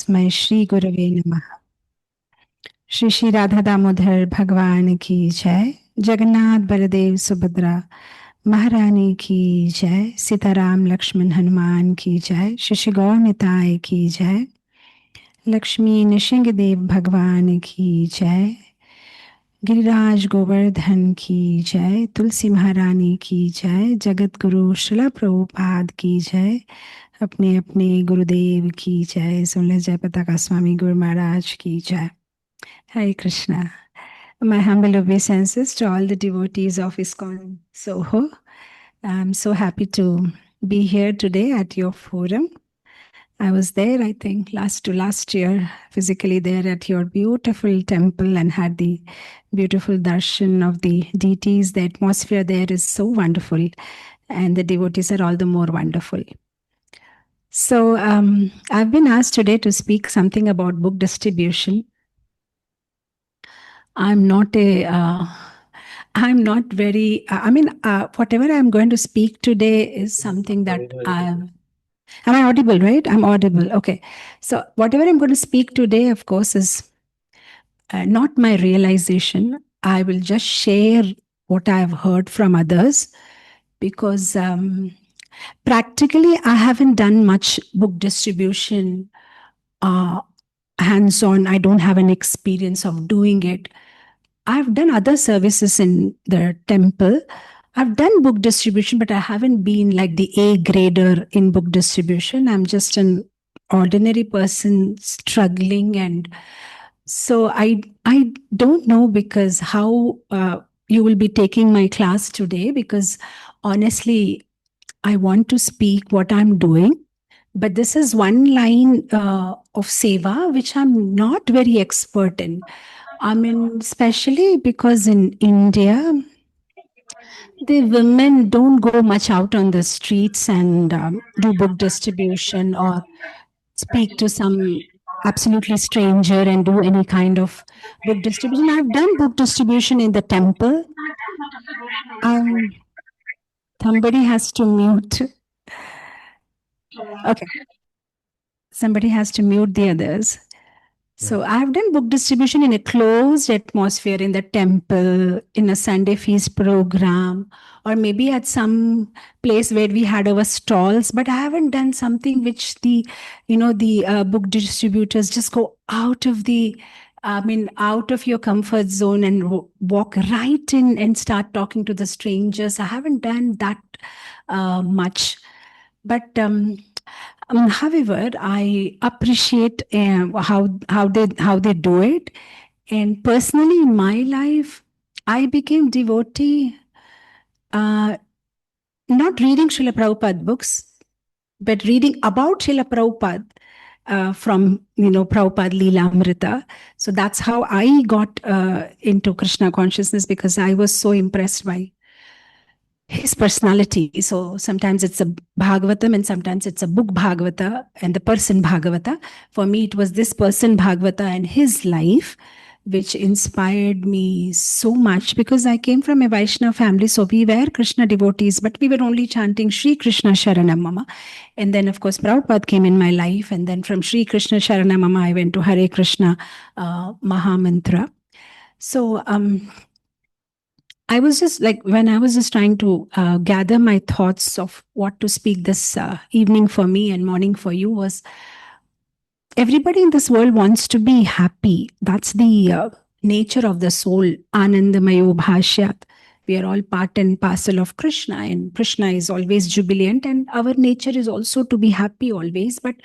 तस्मै श्री गुरवे नमः। श्री श्री राधा दामोदर भगवान की जय। जगन्नाथ बलदेव सुभद्रा महारानी की जय। सीताराम लक्ष्मण हनुमान की जय। श्री श्री गौर निताय की जय। लक्ष्मी नृसिंहदेव भगवान की जय। गिरिराज गोवर्धन की जय। तुलसी महारानी की जय। जगत गुरु श्रील प्रभुपाद की जय। अपने अपने गुरुदेव की जय। सुन ले जय पताका स्वामी गुरु महाराज की जय। Hare Krishna. My humble obeisances to all the devotees of ISKCON Soho. I'm so happy to be here today at your forum. I was there, I think, last year, physically there at your beautiful temple and had the beautiful darshan of the deities. The atmosphere there is so wonderful, and the devotees are all the more wonderful. So I've been asked today to speak something about book distribution. I'm not very, whatever I'm going to speak today is something that am I audible, right? I'm audible. Okay. So whatever I'm going to speak today, of course, is not my realization. I will just share what I've heard from others because practically I haven't done much book distribution hands-on. I don't have an experience of doing it. I've done other services in the temple. I've done book distribution, but I haven't been like the A grader in book distribution. I'm just an ordinary person struggling. And so I don't know because how you will be taking my class today, because honestly, I want to speak what I'm doing. But this is one line of seva, which I'm not very expert in. I mean, especially because in India, the women don't go much out on the streets and do book distribution or speak to some absolutely stranger and do any kind of book distribution. I've done book distribution in the temple. Somebody has to mute. Okay. Somebody has to mute the others. So I've done book distribution in a closed atmosphere in the temple, in a Sunday feast program, or maybe at some place where we had our stalls. But I haven't done something which the book distributors just go out of out of your comfort zone and walk right in and start talking to the strangers. I haven't done that much. But however, I appreciate how they do it, and personally in my life, I became devotee not reading Srila Prabhupada books, but reading about Srila Prabhupada from Prabhupada Leela Amrita. So that's how I got into Krishna consciousness, because I was so impressed by his personality. So sometimes it's a Bhagavatam and sometimes it's a book Bhagavata and the person Bhagavata. For me, it was this person Bhagavata and his life which inspired me so much, because I came from a Vaishnava family. So we were Krishna devotees, but we were only chanting Shri Krishna Sharanam Mama. And then, of course, Prabhupada came in my life. And then from Shri Krishna Sharanam Mama, I went to Hare Krishna Maha Mantra. So I was just like, when I was just trying to gather my thoughts of what to speak this evening for me and morning for you, was everybody in this world wants to be happy. That's the nature of the soul. Anandamayo bhashyat. We are all part and parcel of Krishna, and Krishna is always jubilant, and our nature is also to be happy always, but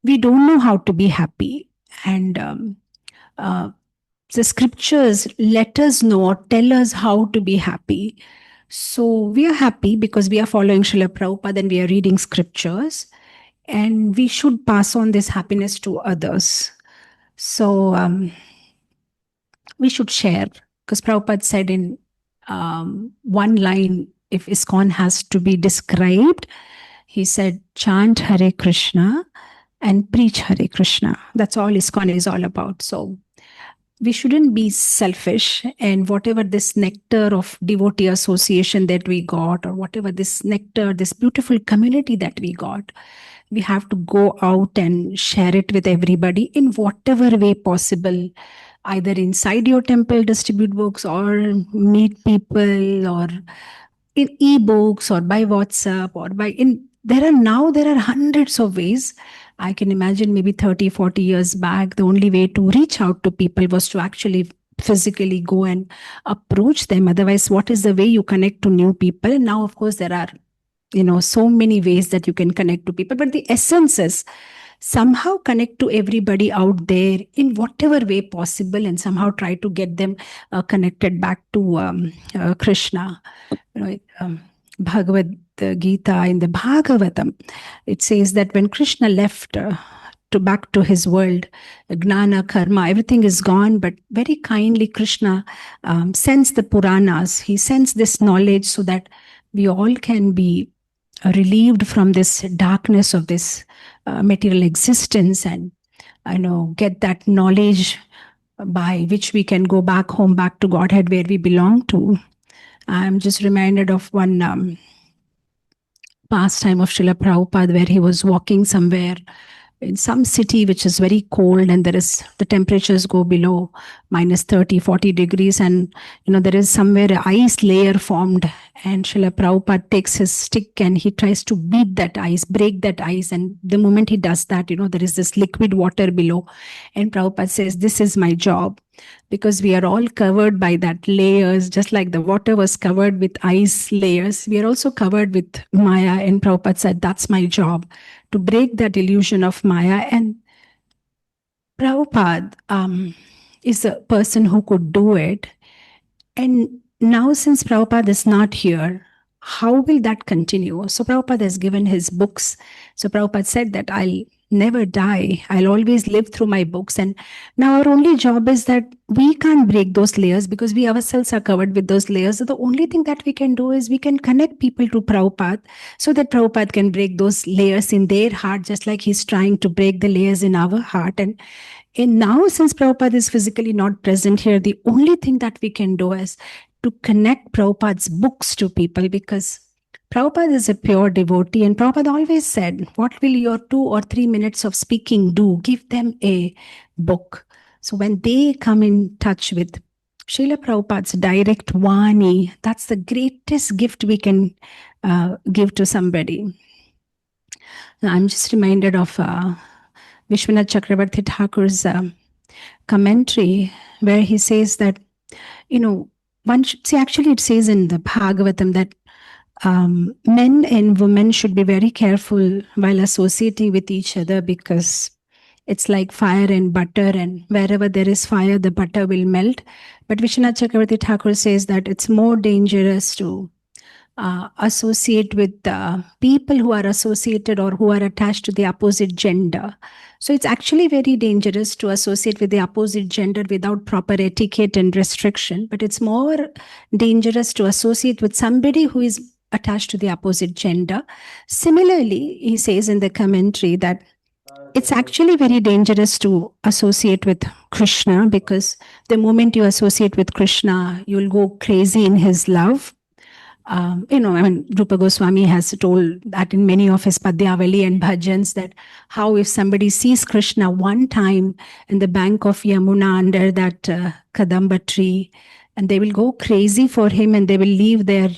we don't know how to be happy. And the scriptures let us know or tell us how to be happy. So we are happy because we are following Srila Prabhupada and we are reading scriptures, and we should pass on this happiness to others. So we should share, because Prabhupada said in one line, if ISKCON has to be described, he said, chant Hare Krishna and preach Hare Krishna. That's all ISKCON is all about. So we shouldn't be selfish, and whatever this nectar of devotee association that we got, or whatever this nectar, this beautiful community that we got, we have to go out and share it with everybody in whatever way possible, either inside your temple, distribute books, or meet people, or in ebooks, or by WhatsApp, or by in there are hundreds of ways. I can imagine maybe 30, 40 years back, the only way to reach out to people was to actually physically go and approach them. Otherwise, what is the way you connect to new people? And now, of course, there are so many ways that you can connect to people, but the essence is somehow connect to everybody out there in whatever way possible, and somehow try to get them connected back to Krishna. Bhagavad Gita, in the Bhagavatam, it says that when Krishna left to back to his world, Gnana, Karma, everything is gone, but very kindly Krishna sends the Puranas. He sends this knowledge so that we all can be relieved from this darkness of this material existence, and get that knowledge by which we can go back home, back to Godhead, where we belong to. I'm just reminded of one pastime of Srila Prabhupada, where he was walking somewhere in some city which is very cold, and the temperatures go below minus 30, 40 degrees, and there is somewhere an ice layer formed, and Srila Prabhupada takes his stick and he tries to beat that ice, break that ice, and the moment he does that, there is this liquid water below, and Prabhupada says, this is my job, because we are all covered by that layers, just like the water was covered with ice layers, we are also covered with Maya. And Prabhupada said, that's my job, to break that illusion of Maya. And Prabhupada is a person who could do it. And now, since Prabhupada is not here, how will that continue? So Prabhupada has given his books. So Prabhupada said that I'll never die. I'll always live through my books. And now our only job is that we can't break those layers, because we ourselves are covered with those layers. So the only thing that we can do is we can connect people to Prabhupada, so that Prabhupada can break those layers in their heart, just like he's trying to break the layers in our heart. And now, since Prabhupada is physically not present here, the only thing that we can do is to connect Prabhupada's books to people, because Prabhupada is a pure devotee, and Prabhupada always said, what will your 2 or 3 minutes of speaking do? Give them a book. So when they come in touch with Srila Prabhupada's direct Vani, that's the greatest gift we can give to somebody. Now, I'm just reminded of Vishwanath Chakravarti Thakur's commentary, where he says that, one should see, actually it says in the Bhagavatam that men and women should be very careful while associating with each other, because it's like fire and butter, and wherever there is fire, the butter will melt. But Vishwanath Chakravarti Thakur says that it's more dangerous to associate with people who are associated or who are attached to the opposite gender. So it's actually very dangerous to associate with the opposite gender without proper etiquette and restriction. But it's more dangerous to associate with somebody who is attached to the opposite gender. Similarly, he says in the commentary that it's actually very dangerous to associate with Krishna, because the moment you associate with Krishna, you'll go crazy in his love. Rupa Goswami has told that in many of his Padyavali and bhajans, that how if somebody sees Krishna one time in the bank of Yamuna under that Kadamba tree, and they will go crazy for him, and they will leave their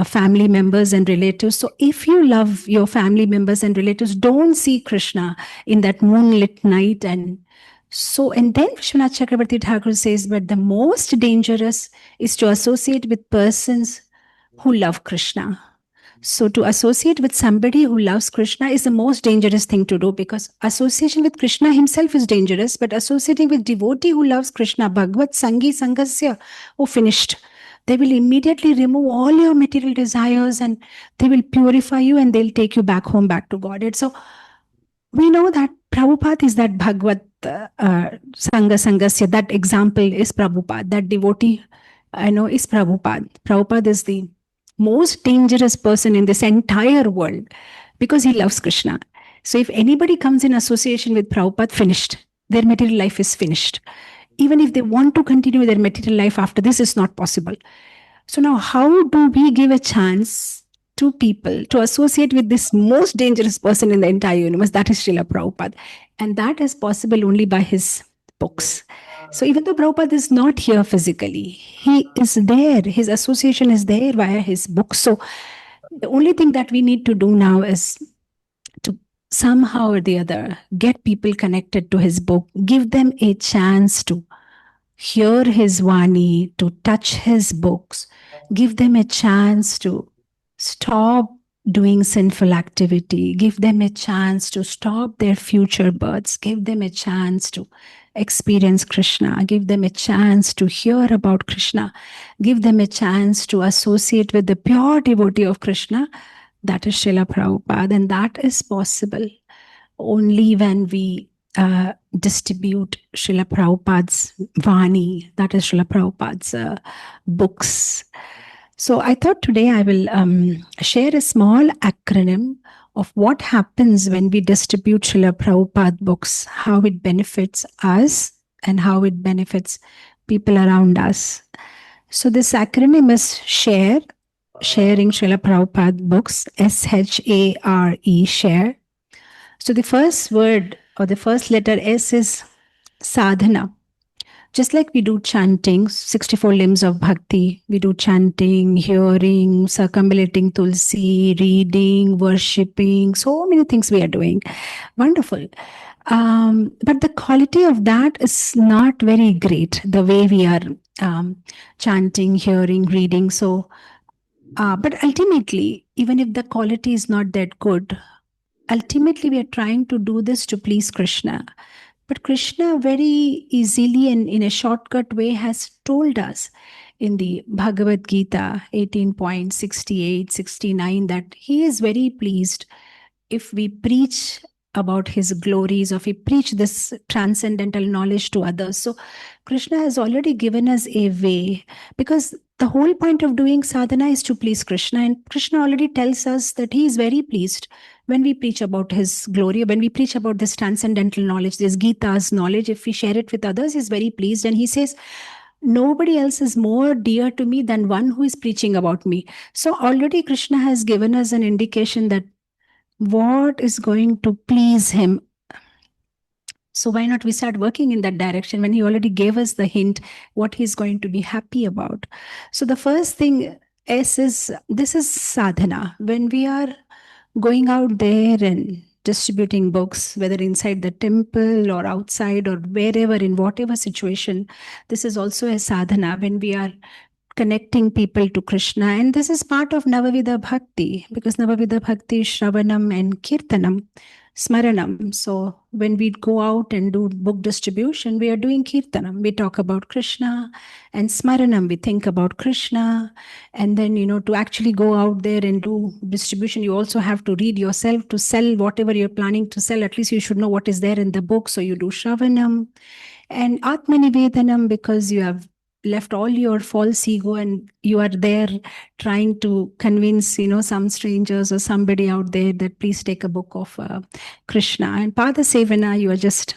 family members and relatives. So if you love your family members and relatives, don't see Krishna in that moonlit night. And then Vishwanath Chakravarti Thakur says, but the most dangerous is to associate with persons who love Krishna. So to associate with somebody who loves Krishna is the most dangerous thing to do, because association with Krishna himself is dangerous, but associating with devotee who loves Krishna, Bhagavad Sangi Sangasya, finished. They will immediately remove all your material desires, and they will purify you, and they'll take you back home, back to Godhead. So we know that Prabhupada is that Bhagavad Sangha Sangasya. That example is Prabhupada. That devotee, is Prabhupada. Prabhupada is the most dangerous person in this entire world, because he loves Krishna. So if anybody comes in association with Prabhupada, finished. Their material life is finished. Even if they want to continue their material life after this, is not possible. So now, how do we give a chance two people to associate with this most dangerous person in the entire universe, that is Srila Prabhupada. And that is possible only by his books. So even though Prabhupada is not here physically, he is there. His association is there via his books. So the only thing that we need to do now is to somehow or the other get people connected to his book, give them a chance to hear his Vani, to touch his books, give them a chance to stop doing sinful activity, give them a chance to stop their future births, give them a chance to experience Krishna, give them a chance to hear about Krishna, give them a chance to associate with the pure devotee of Krishna, that is Srila Prabhupada. And that is possible only when we distribute Srila Prabhupada's Vani, that is Srila Prabhupada's books. So I thought today I will share a small acronym of what happens when we distribute Srila Prabhupada books, how it benefits us and how it benefits people around us. So this acronym is SHARE, sharing Srila Prabhupada books, SHARE, share. So the first word or the first letter S is sadhana. Just like we do chanting, 64 limbs of bhakti, we do chanting, hearing, circumambulating tulsi, reading, worshipping, so many things we are doing. Wonderful. But the quality of that is not very great, the way we are chanting, hearing, reading. So, but ultimately, even if the quality is not that good, ultimately we are trying to do this to please Krishna. But Krishna very easily and in a shortcut way has told us in the Bhagavad Gita 18.68, 69 that he is very pleased if we preach about his glories, or if we preach this transcendental knowledge to others. So Krishna has already given us a way, because the whole point of doing sadhana is to please Krishna. And Krishna already tells us that he is very pleased when we preach about his glory, when we preach about this transcendental knowledge, this Gita's knowledge, if we share it with others, he's very pleased. And he says, nobody else is more dear to me than one who is preaching about me. So already Krishna has given us an indication that what is going to please him. So why not we start working in that direction when he already gave us the hint what he's going to be happy about. So the first thing is this is sadhana. When we are going out there and distributing books, whether inside the temple or outside or wherever, in whatever situation, this is also a sadhana when we are connecting people to Krishna. And this is part of Navavida Bhakti, because Navavida Bhakti is Shravanam and Kirtanam, Smaranam. So when we go out and do book distribution, we are doing Kirtanam. We talk about Krishna, and Smaranam, we think about Krishna. And then, to actually go out there and do distribution, you also have to read yourself to sell whatever you're planning to sell. At least you should know what is there in the book. So you do Shravanam and Atmanivedanam, because you have left all your false ego and you are there trying to convince some strangers or somebody out there that please take a book of Krishna. And Pada Sevana, you are just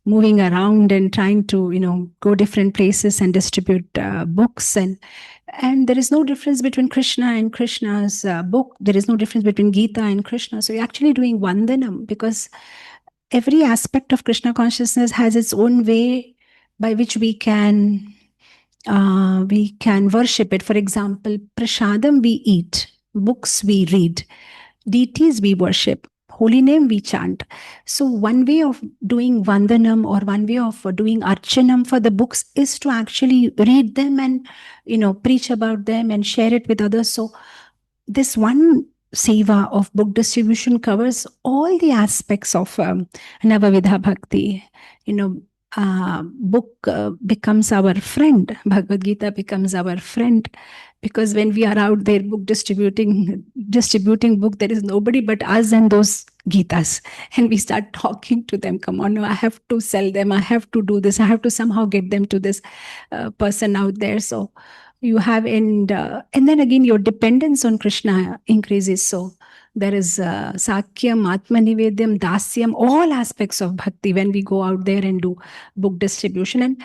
moving around and trying to go different places and distribute books, and there is no difference between Krishna and Krishna's book. There is no difference between Gita and Krishna. So you're actually doing Vandanam, because every aspect of Krishna consciousness has its own way by which we can worship it. For example, prasadam we eat, books we read, deities we worship, holy name we chant. So one way of doing vandanam or one way of doing archanam for the books is to actually read them and preach about them and share it with others. So this one seva of book distribution covers all the aspects of Navavidha Bhakti. Book becomes our friend. Bhagavad Gita becomes our friend, because when we are out there book distributing book, there is nobody but us and those Gitas, and we start talking to them. Come on, I have to sell them. I have to do this. I have to somehow get them to this person out there. So you have, and then again your dependence on Krishna increases. So there is Sakyam, Atmanivedyam, Dasyam, all aspects of bhakti when we go out there and do book distribution. And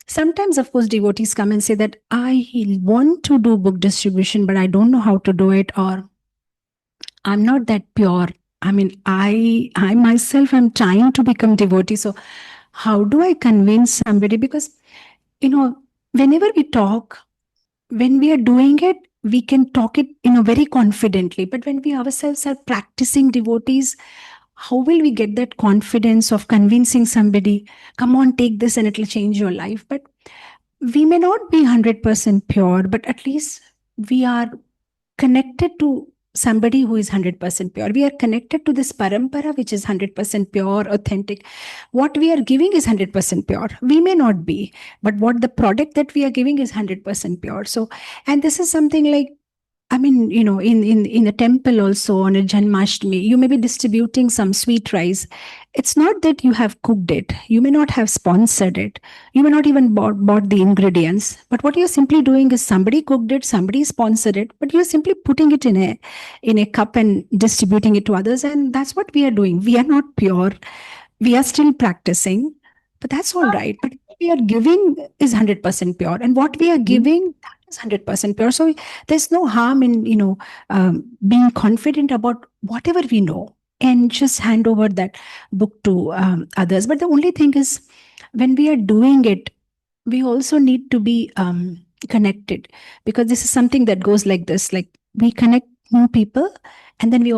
sometimes, of course, devotees come and say that I want to do book distribution, but I don't know how to do it, or I'm not that pure. I mean, I myself am trying to become devotee. So how do I convince somebody? Because, whenever we talk, when we are doing it, we can talk it, very confidently. But when we ourselves are practicing devotees, how will we get that confidence of convincing somebody, come on, take this and it'll change your life? But we may not be 100% pure, but at least we are connected to somebody who is 100% pure. We are connected to this parampara, which is 100% pure, authentic. What we are giving is 100% pure. We may not be, but what the product that we are giving is 100% pure. So, and this is something like, I mean, in a temple also on a Janmashtami, you may be distributing some sweet rice. It's not that you have cooked it. You may not have sponsored it. You may not even bought the ingredients. But what you're simply doing is somebody cooked it, somebody sponsored it, but you're simply putting it in a cup and distributing it to others. And that's what we are doing. We are not pure. We are still practicing, but that's all right. But what we are giving is 100% pure. And what we are giving, that is 100% pure. So there's no harm in, being confident about whatever we know and just hand over that book to others. But the only thing is, when we are doing it, we also need to be connected, because this is something that goes like this, like we connect new people, and then we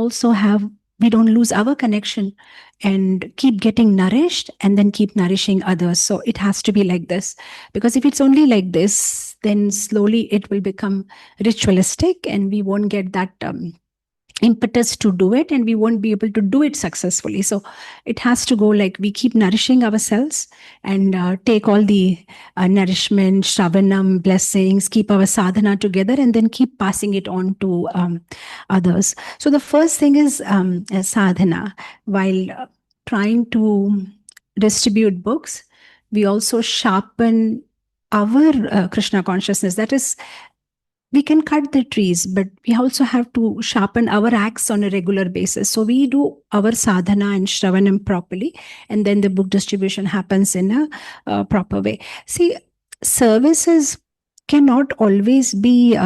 don't lose our connection and keep getting nourished and then keep nourishing others. So it has to be like this, because if it's only like this, then slowly it will become ritualistic and we won't get that impetus to do it, and we won't be able to do it successfully. So it has to go like we keep nourishing ourselves and take all the nourishment, shravanam, blessings, keep our sadhana together, and then keep passing it on to others. So the first thing is sadhana. While trying to distribute books, we also sharpen our Krishna consciousness. That is, we can cut the trees, but we also have to sharpen our axe on a regular basis. So we do our sadhana and shravanam properly, and then the book distribution happens in a proper way. See, services cannot always be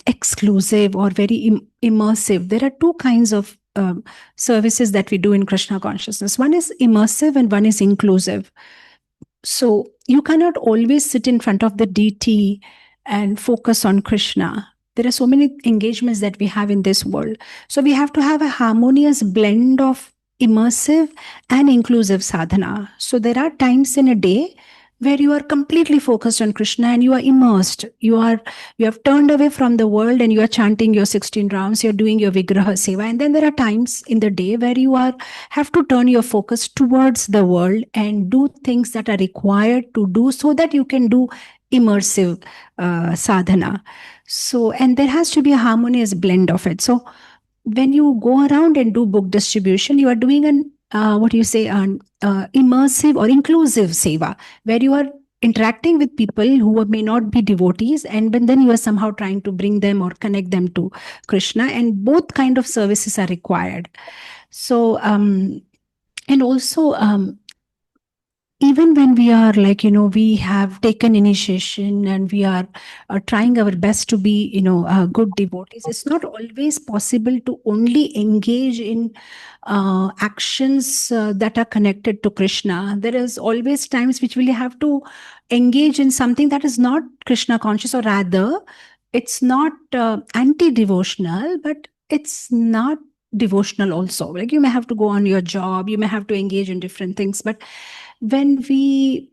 exclusive or very immersive. There are two kinds of services that we do in Krishna consciousness. One is immersive and one is inclusive. So you cannot always sit in front of the deity and focus on Krishna. There are so many engagements that we have in this world. So we have to have a harmonious blend of immersive and inclusive sadhana. So there are times in a day where you are completely focused on Krishna and you are immersed. You have turned away from the world and you are chanting your 16 rounds, you're doing your Vigraha Seva. And then there are times in the day where you have to turn your focus towards the world and do things that are required to do so that you can do immersive sadhana. So, and there has to be a harmonious blend of it. So when you go around and do book distribution, you are doing an immersive or inclusive seva, where you are interacting with people who may not be devotees, and but then you are somehow trying to bring them or connect them to Krishna, and both kind of services are required. So and also even when we are like, we have taken initiation and we are trying our best to be, good devotees, it's not always possible to only engage in actions that are connected to Krishna. There is always times which we have to engage in something that is not Krishna conscious, or rather, it's not anti-devotional, but it's not devotional also. Like you may have to go on your job, you may have to engage in different things, but when we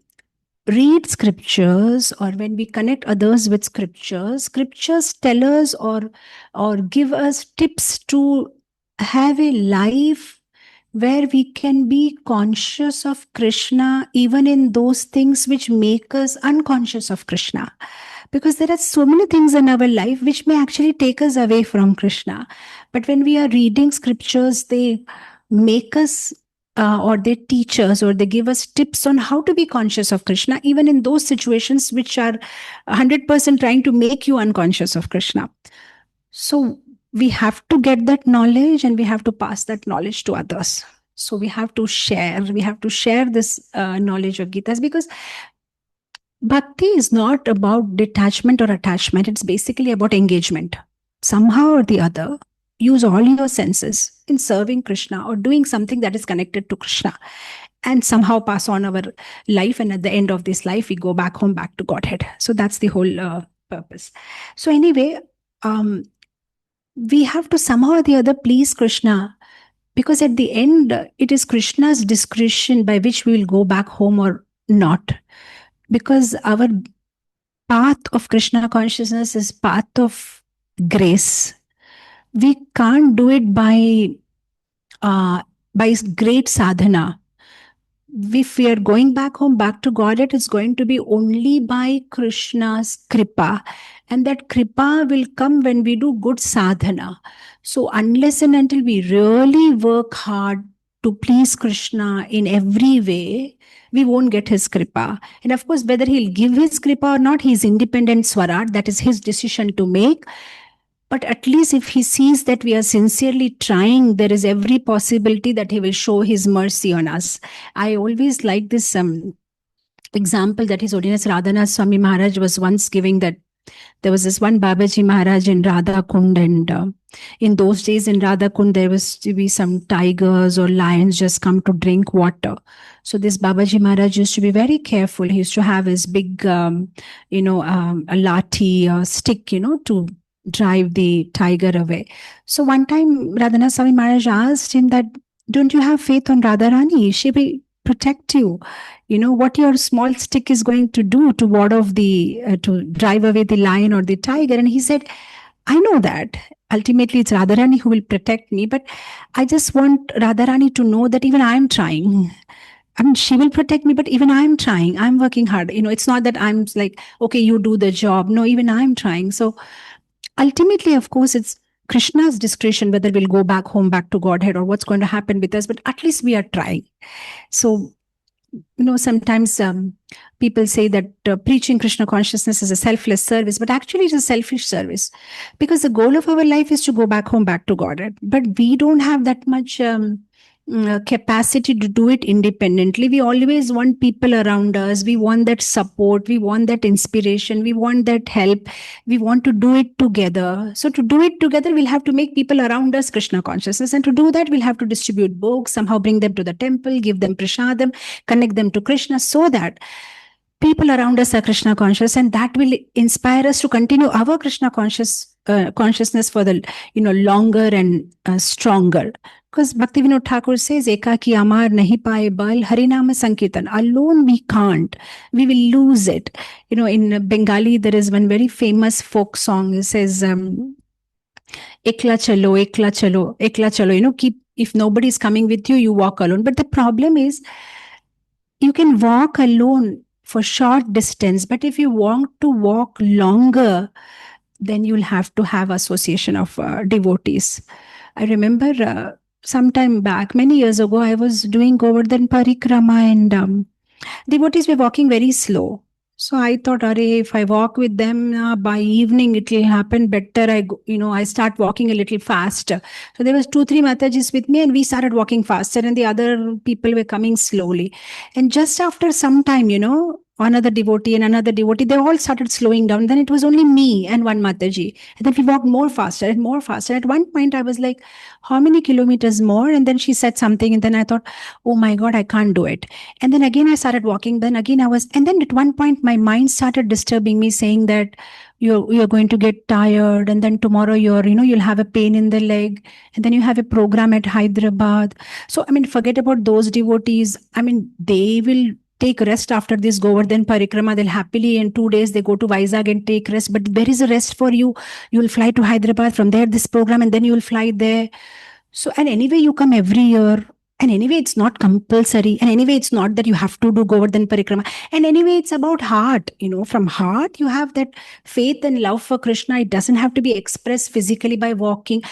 read scriptures or when we connect others with scriptures tell us or give us tips to have a life where we can be conscious of Krishna even in those things which make us unconscious of Krishna. Because there are so many things in our life which may actually take us away from Krishna. But when we are reading scriptures, they make us or they teach us or they give us tips on how to be conscious of Krishna, even in those situations which are 100% trying to make you unconscious of Krishna. So we have to get that knowledge and we have to pass that knowledge to others. So we have to share this knowledge of Gita's, because bhakti is not about detachment or attachment. It's basically about engagement. Somehow or the other, use all your senses in serving Krishna or doing something that is connected to Krishna, and somehow pass on our life. And at the end of this life, we go back home, back to Godhead. So that's the whole purpose. So anyway, we have to somehow or the other please Krishna, because at the end, it is Krishna's discretion by which we will go back home or not. Because our path of Krishna consciousness is path of grace. We can't do it by great sadhana. If we are going back home, back to God, it is going to be only by Krishna's kripa. And that kripa will come when we do good sadhana. So unless and until we really work hard to please Krishna in every way, we won't get his kripa. And of course, whether he'll give his kripa or not, he's independent Swarat. That is his decision to make. But at least if he sees that we are sincerely trying, there is every possibility that he will show his mercy on us. I always like this example that His Holiness Radhanath Swami Maharaj was once giving, that there was this one Babaji Maharaj in Radha Kund, and in those days in Radha Kund, there was to be some tigers or lions just come to drink water. So this Babaji Maharaj used to be very careful. He used to have his big, a lathi, stick, to drive the tiger away. So one time Radhanath Swami Maharaj asked him that, don't you have faith on Radharani? She will protect you. What your small stick is going to do to ward off to drive away the lion or the tiger. And he said, I know that. Ultimately, it's Radharani who will protect me, but I just want Radharani to know that even I am trying. I mean, she will protect me, but even I'm trying. I'm working hard. It's not that I'm like, okay, you do the job. No, even I'm trying. So ultimately, of course, it's Krishna's discretion whether we'll go back home, back to Godhead, or what's going to happen with us. But at least we are trying. So, sometimes people say that preaching Krishna consciousness is a selfless service, but actually it's a selfish service, because the goal of our life is to go back home, back to Godhead. But we don't have that much capacity to do it independently. We always want people around us. We want that support. We want that inspiration. We want that help. We want to do it together. So to do it together, we'll have to make people around us Krishna consciousness. And to do that, we'll have to distribute books, somehow bring them to the temple, give them prasadam, connect them to Krishna, so that people around us are Krishna conscious, and that will inspire us to continue our Krishna consciousness for the longer and stronger. Because Bhaktivinoda Thakur says, Ekaki amar nahi paaye bal, Harinama Sankirtan. Alone we can't. We will lose it. In Bengali, there is one very famous folk song. It says, Ekla chalo, ekla chalo, ekla chalo. If nobody is coming with you, you walk alone. But the problem is, you can walk alone for short distance. But if you want to walk longer, then you'll have to have association of devotees. I remember some time back, many years ago, I was doing Govardhan Parikrama, and devotees were walking very slow. So I thought, if I walk with them by evening, it will happen better. I start walking a little faster. So there was 2-3 Matajis with me, and we started walking faster, and the other people were coming slowly. And just after some time, another devotee and another devotee, they all started slowing down. Then it was only me and one Mataji. And then we walked more faster and more faster. At one point, I was like, how many kilometers more? And then she said something. And then I thought, oh my God, I can't do it. And then again, I started walking. Then again, and then at one point, my mind started disturbing me, saying that you're going to get tired. And then tomorrow you'll have a pain in the leg. And then you have a program at Hyderabad. So, forget about those devotees. They will take rest after this Govardhan Parikrama. They'll happily, in 2 days, they go to Vizag and take rest. But there is a rest for you. You'll fly to Hyderabad, from there this program, and then you'll fly there. So, and anyway, you come every year. And anyway, it's not compulsory. And anyway, it's not that you have to do Govardhan Parikrama. And anyway, it's about heart. From heart, you have that faith and love for Krishna. It doesn't have to be expressed physically by walking.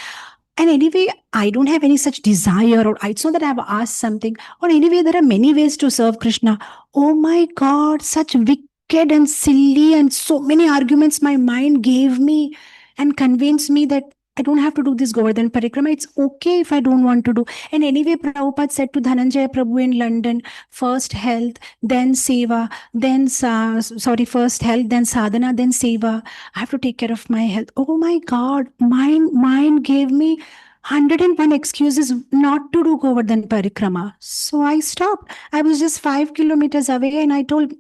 And anyway, I don't have any such desire, or it's not that I have asked something. Or anyway, there are many ways to serve Krishna. Oh my God, such wicked and silly and so many arguments my mind gave me and convinced me that I don't have to do this Govardhan Parikrama. It's okay if I don't want to do. And anyway, Prabhupada said to Dhananjaya Prabhu in London, first health, then seva, then, first health, then sadhana, then seva. I have to take care of my health. Oh my God, mind gave me 101 excuses not to do Govardhan Parikrama. So I stopped. I was just 5 kilometers away and I told,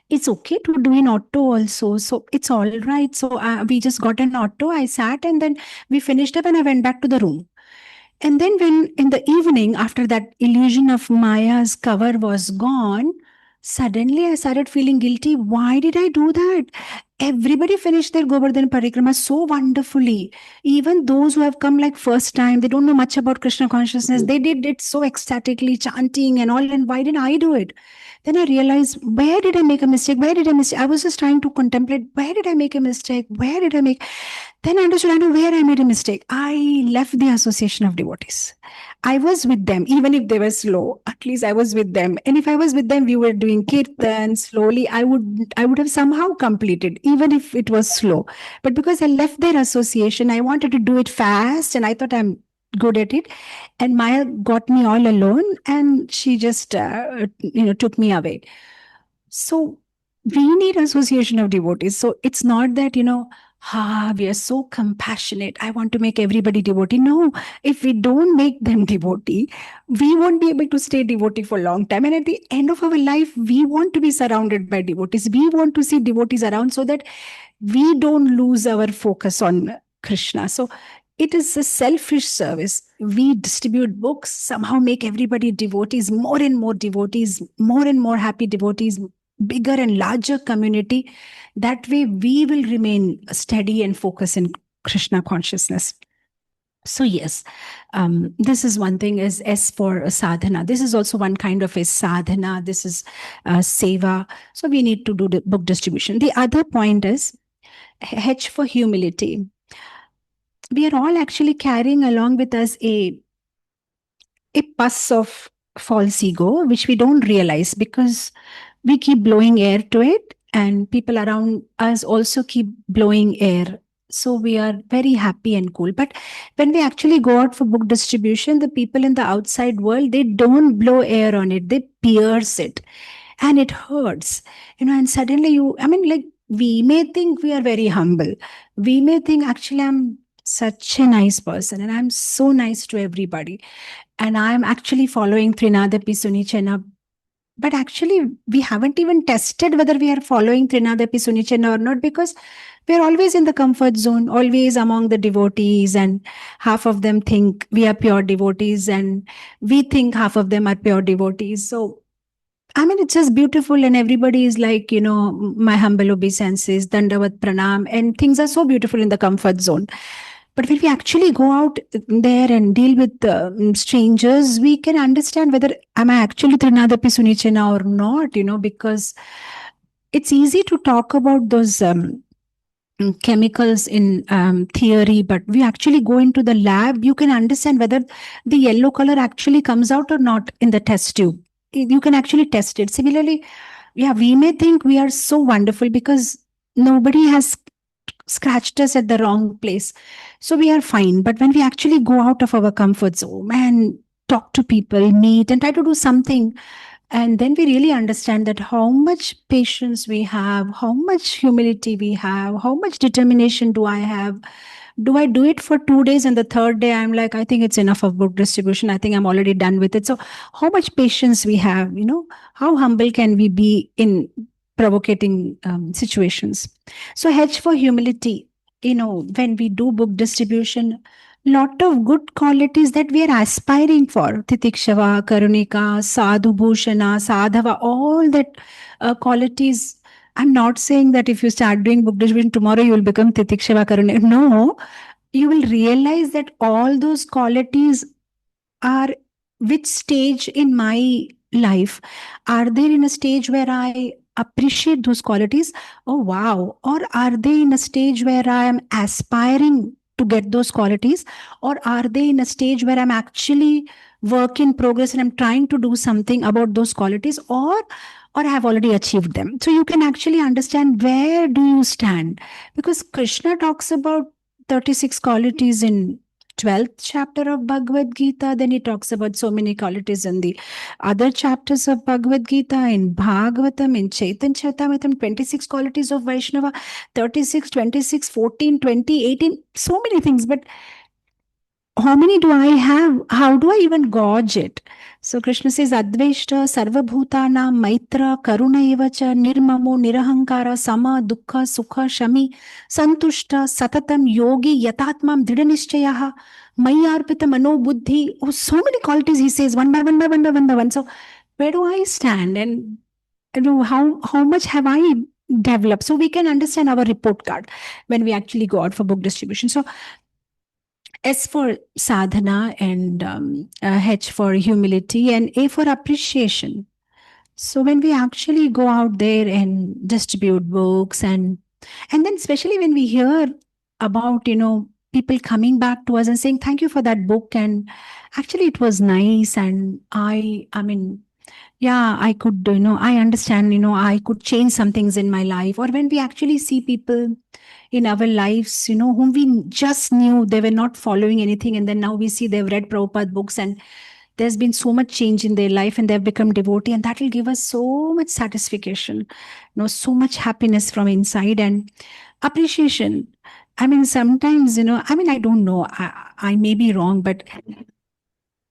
it's okay to do in auto also. So it's all right. So we just got an auto. I sat and then we finished up and I went back to the room. And then when in the evening, after that illusion of Maya's cover was gone, suddenly I started feeling guilty. Why did I do that? Everybody finished their Govardhan Parikrama so wonderfully. Even those who have come like first time, they don't know much about Krishna consciousness. They did it so ecstatically, chanting and all. And why didn't I do it? Then I realized, where did I make a mistake? Where did I miss? I was just trying to contemplate, where did I make a mistake? Where did I make? Then I understood, I know where I made a mistake. I left the association of devotees. I was with them, even if they were slow. At least I was with them. And if I was with them, we were doing kirtan slowly. I would have somehow completed, even if it was slow. But because I left their association, I wanted to do it fast, and I thought I'm good at it. And Maya got me all alone, and she just took me away. So we need association of devotees. So it's not that we are so compassionate, I want to make everybody devotee. No, if we don't make them devotee, we won't be able to stay devotee for a long time. And at the end of our life, we want to be surrounded by devotees. We want to see devotees around so that we don't lose our focus on Krishna. So it is a selfish service. We distribute books, somehow make everybody devotees, more and more happy devotees, bigger and larger community. That way we will remain steady and focused in Krishna consciousness. So yes, this is one thing. Is S for sadhana. This is also one kind of a sadhana. This is seva. So we need to do the book distribution. The other point is H for humility. We are all actually carrying along with us a pus of false ego, which we don't realize because we keep blowing air to it, and people around us also keep blowing air. So we are very happy and cool. But when we actually go out for book distribution, the people in the outside world, they don't blow air on it. They pierce it. And it hurts. And suddenly we may think we are very humble. We may think, actually, I'm such a nice person and I'm so nice to everybody. And I'm actually following Trinadapi Sunichena. But actually, we haven't even tested whether we are following Trinadapi Sunichena or not, because we're always in the comfort zone, always among the devotees, and half of them think we are pure devotees, and we think half of them are pure devotees. So, it's just beautiful, and everybody is like, my humble obeisances, Dandavat Pranam, and things are so beautiful in the comfort zone. But when we actually go out there and deal with strangers, we can understand whether am I actually Trinadapi Sunichena or not, because it's easy to talk about those chemicals in theory, but we actually go into the lab, you can understand whether the yellow color actually comes out or not in the test tube. You can actually test it. Similarly, we may think we are so wonderful because nobody has scratched us at the wrong place. So we are fine. But when we actually go out of our comfort zone and talk to people, meet, and try to do something, and then we really understand that how much patience we have, how much humility we have, how much determination do I have. Do I do it for 2 days and the third day I'm like, I think it's enough of book distribution. I think I'm already done with it. So how much patience we have, how humble can we be in provocating situations. So H for humility, when we do book distribution, lot of good qualities that we are aspiring for. Titikshava, Karunika, Sadhu Bhushana, Sadhava, all that qualities. I'm not saying that if you start doing book distribution tomorrow, you will become Titikshava, Karunika. No, you will realize that all those qualities are which stage in my life. Are they in a stage where I appreciate those qualities? Oh, wow. Or are they in a stage where I am aspiring to get those qualities? Or are they in a stage where I'm actually work in progress and I'm trying to do something about those qualities? Or I have already achieved them. So you can actually understand where do you stand. Because Krishna talks about 36 qualities in 12th chapter of Bhagavad Gita. Then he talks about so many qualities in the other chapters of Bhagavad Gita, in Bhagavatam, in Chaitanya Charitamrita, 26 qualities of Vaishnava, 36, 26, 14, 20, 18, so many things. But how many do I have? How do I even gauge it? So Krishna says, Adveshta, Sarvabhutana, Maitra, Karuna evacha, Nirmamo, Nirahankara, Sama, Dukkha, Sukha, Shami, Santushta, Satatam, Yogi, Yatatmam, Dridhanishchayaha, Mayarpita, Mano, Buddhi. Oh, so many qualities he says, one by one by one by one by one. So where do I stand? And how much have I developed? So we can understand our report card when we actually go out for book distribution. So S for sadhana, and H for humility, and A for appreciation. So when we actually go out there and distribute books, and then especially when we hear about people coming back to us and saying thank you for that book, and actually it was nice, and I mean, yeah, I could, I understand, I could change some things in my life. Or when we actually see people in our lives, whom we just knew they were not following anything, and then now we see they've read Prabhupada books, and there's been so much change in their life, and they've become devotee, and that will give us so much satisfaction, so much happiness from inside, and appreciation. I mean, sometimes, I don't know, I may be wrong, but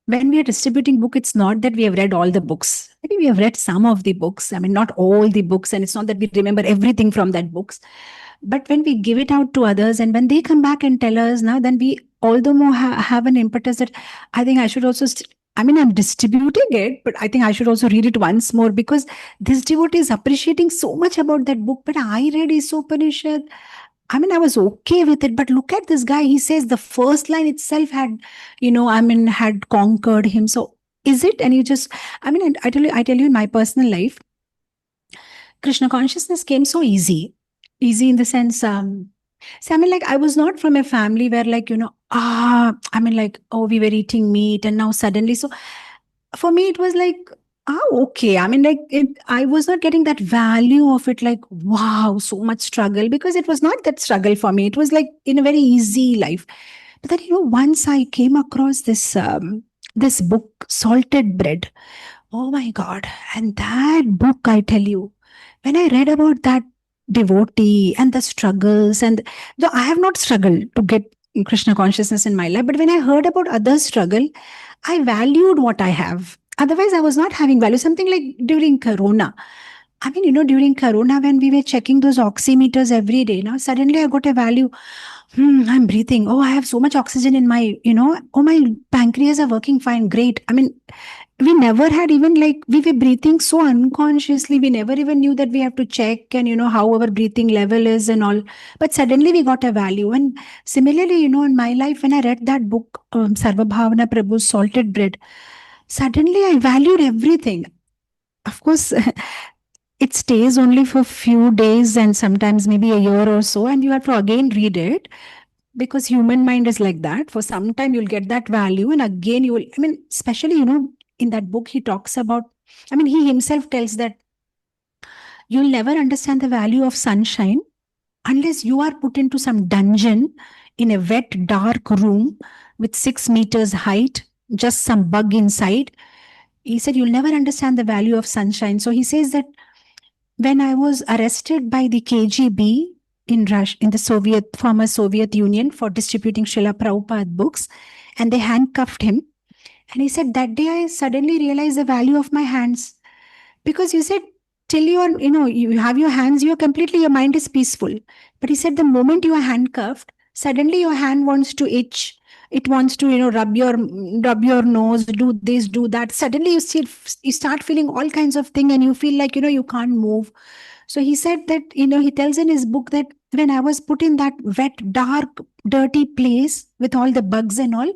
when we are distributing book, it's not that we have read all the books. Maybe we have read some of the books. I mean, not all the books, and it's not that we remember everything from that books. But when we give it out to others, and when they come back and tell us, now then we all the more have an impetus that I think I should also. I'm distributing it, but I think I should also read it once more, because this devotee is appreciating so much about that book. But I read Isopanishad. I was okay with it, but look at this guy. He says the first line itself had, had conquered him. So is it? And you just, I tell you in my personal life, Krishna consciousness came so easy in the sense, I was not from a family where oh, we were eating meat and now suddenly. So for me, it was like, okay. I was not getting that value of it, like, wow, so much struggle, because it was not that struggle for me. It was like in a very easy life. But then, once I came across this book, Salted Bread. Oh my God. And that book, I tell you, when I read about that devotee and the struggles, and though I have not struggled to get Krishna consciousness in my life, but when I heard about others' struggle, I valued what I have. Otherwise, I was not having value. Something like during Corona. During Corona, when we were checking those oximeters every day, now suddenly I got a value. I'm breathing. Oh, I have so much oxygen in my, oh, my pancreas are working fine. Great. We never had even we were breathing so unconsciously. We never even knew that we have to check and, how our breathing level is and all. But suddenly we got a value. And similarly, in my life, when I read that book, Sarva Bhavana Prabhu's Salted Bread, suddenly I valued everything. Of course, it stays only for a few days and sometimes maybe a year or so, and you have to again read it, because human mind is like that. For some time, you'll get that value, and again, you will, especially, in that book, he talks about, he himself tells that you'll never understand the value of sunshine unless you are put into some dungeon in a wet, dark room with 6 meters height, just some bug inside. He said, you'll never understand the value of sunshine. So he says that when I was arrested by the KGB in Russia, in the former Soviet Union, for distributing Srila Prabhupada books, and they handcuffed him. And he said, that day I suddenly realized the value of my hands. Because you said, till you are, you have your hands, your mind is peaceful. But he said, the moment you are handcuffed, suddenly your hand wants to itch. It wants to, rub your nose, do this, do that. Suddenly you start feeling all kinds of things, and you feel like, you can't move. So he said that, he tells in his book that when I was put in that wet, dark, dirty place with all the bugs and all,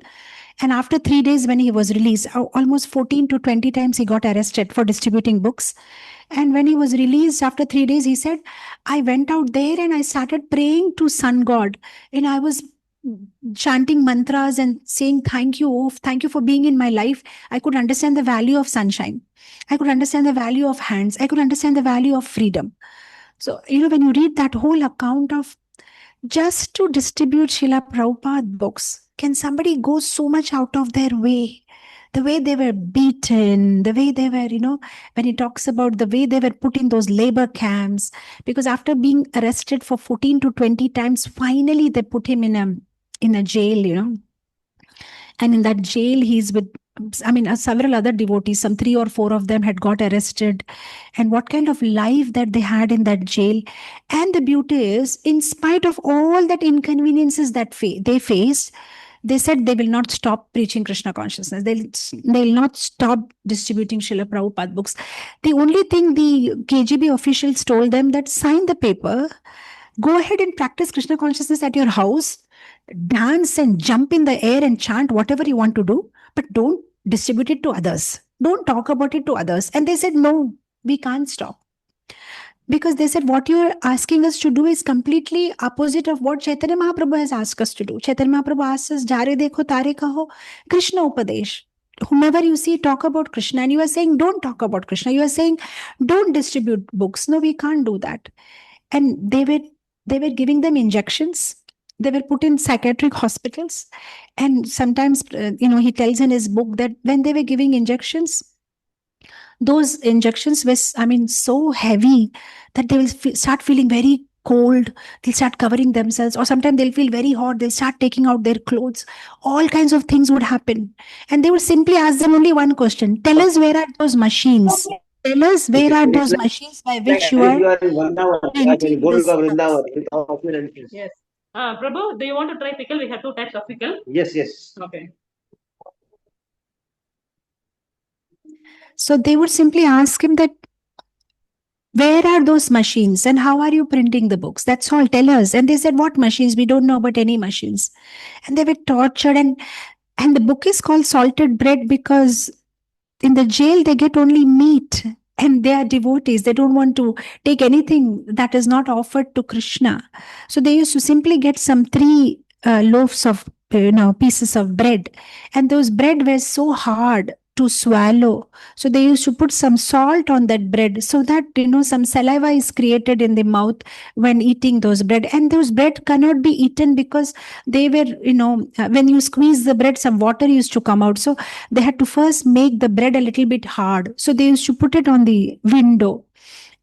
and after 3 days when he was released, almost 14 to 20 times he got arrested for distributing books. And when he was released after 3 days, he said, I went out there and I started praying to sun god. And I was chanting mantras and saying, thank you for being in my life. I could understand the value of sunshine. I could understand the value of hands. I could understand the value of freedom. So, when you read that whole account of just to distribute Srila Prabhupada books. Can somebody go so much out of their way? The way they were beaten, the way they were, when he talks about the way they were put in those labor camps, because after being arrested for 14 to 20 times, finally they put him in a jail, and in that jail, he's with, several other devotees, some 3 or 4 of them had got arrested. And what kind of life that they had in that jail. And the beauty is, in spite of all that inconveniences that they faced, they said they will not stop preaching Krishna consciousness. They'll not stop distributing Srila Prabhupada books. The only thing the KGB officials told them that sign the paper, go ahead and practice Krishna consciousness at your house, dance and jump in the air and chant whatever you want to do, but don't distribute it to others. Don't talk about it to others. And they said, no, we can't stop. Because they said, what you're asking us to do is completely opposite of what Chaitanya Mahaprabhu has asked us to do. Chaitanya Mahaprabhu asks us, Jare dekho tare kaho, Krishna Upadesh. Whomever you see, talk about Krishna. And you are saying, don't talk about Krishna. You are saying, don't distribute books. No, we can't do that. And they were giving them injections. They were put in psychiatric hospitals. And sometimes, he tells in his book that when they were giving injections, those injections were, so heavy that they will start feeling very cold. They'll start covering themselves, or sometimes they'll feel very hot. They'll start taking out their clothes. All kinds of things would happen. And they would simply ask them only one question: tell us, where are those machines? Tell us, where are those machines by which you are printing this books? Yes. Prabhu, do you want to try pickle? We have 2 types of pickle. Yes. Okay. So they would simply ask him that, where are those machines and how are you printing the books? That's all. Tell us. And they said, what machines? We don't know about any machines. And they were tortured. And the book is called Salted Bread because in the jail they get only meat, and they are devotees. They don't want to take anything that is not offered to Krishna. So they used to simply get some 3 loaves of pieces of bread, and those bread were so hard to swallow. So they used to put some salt on that bread so that some saliva is created in the mouth when eating those bread. And those bread cannot be eaten because they were, when you squeeze the bread, some water used to come out. So they had to first make the bread a little bit hard. So they used to put it on the window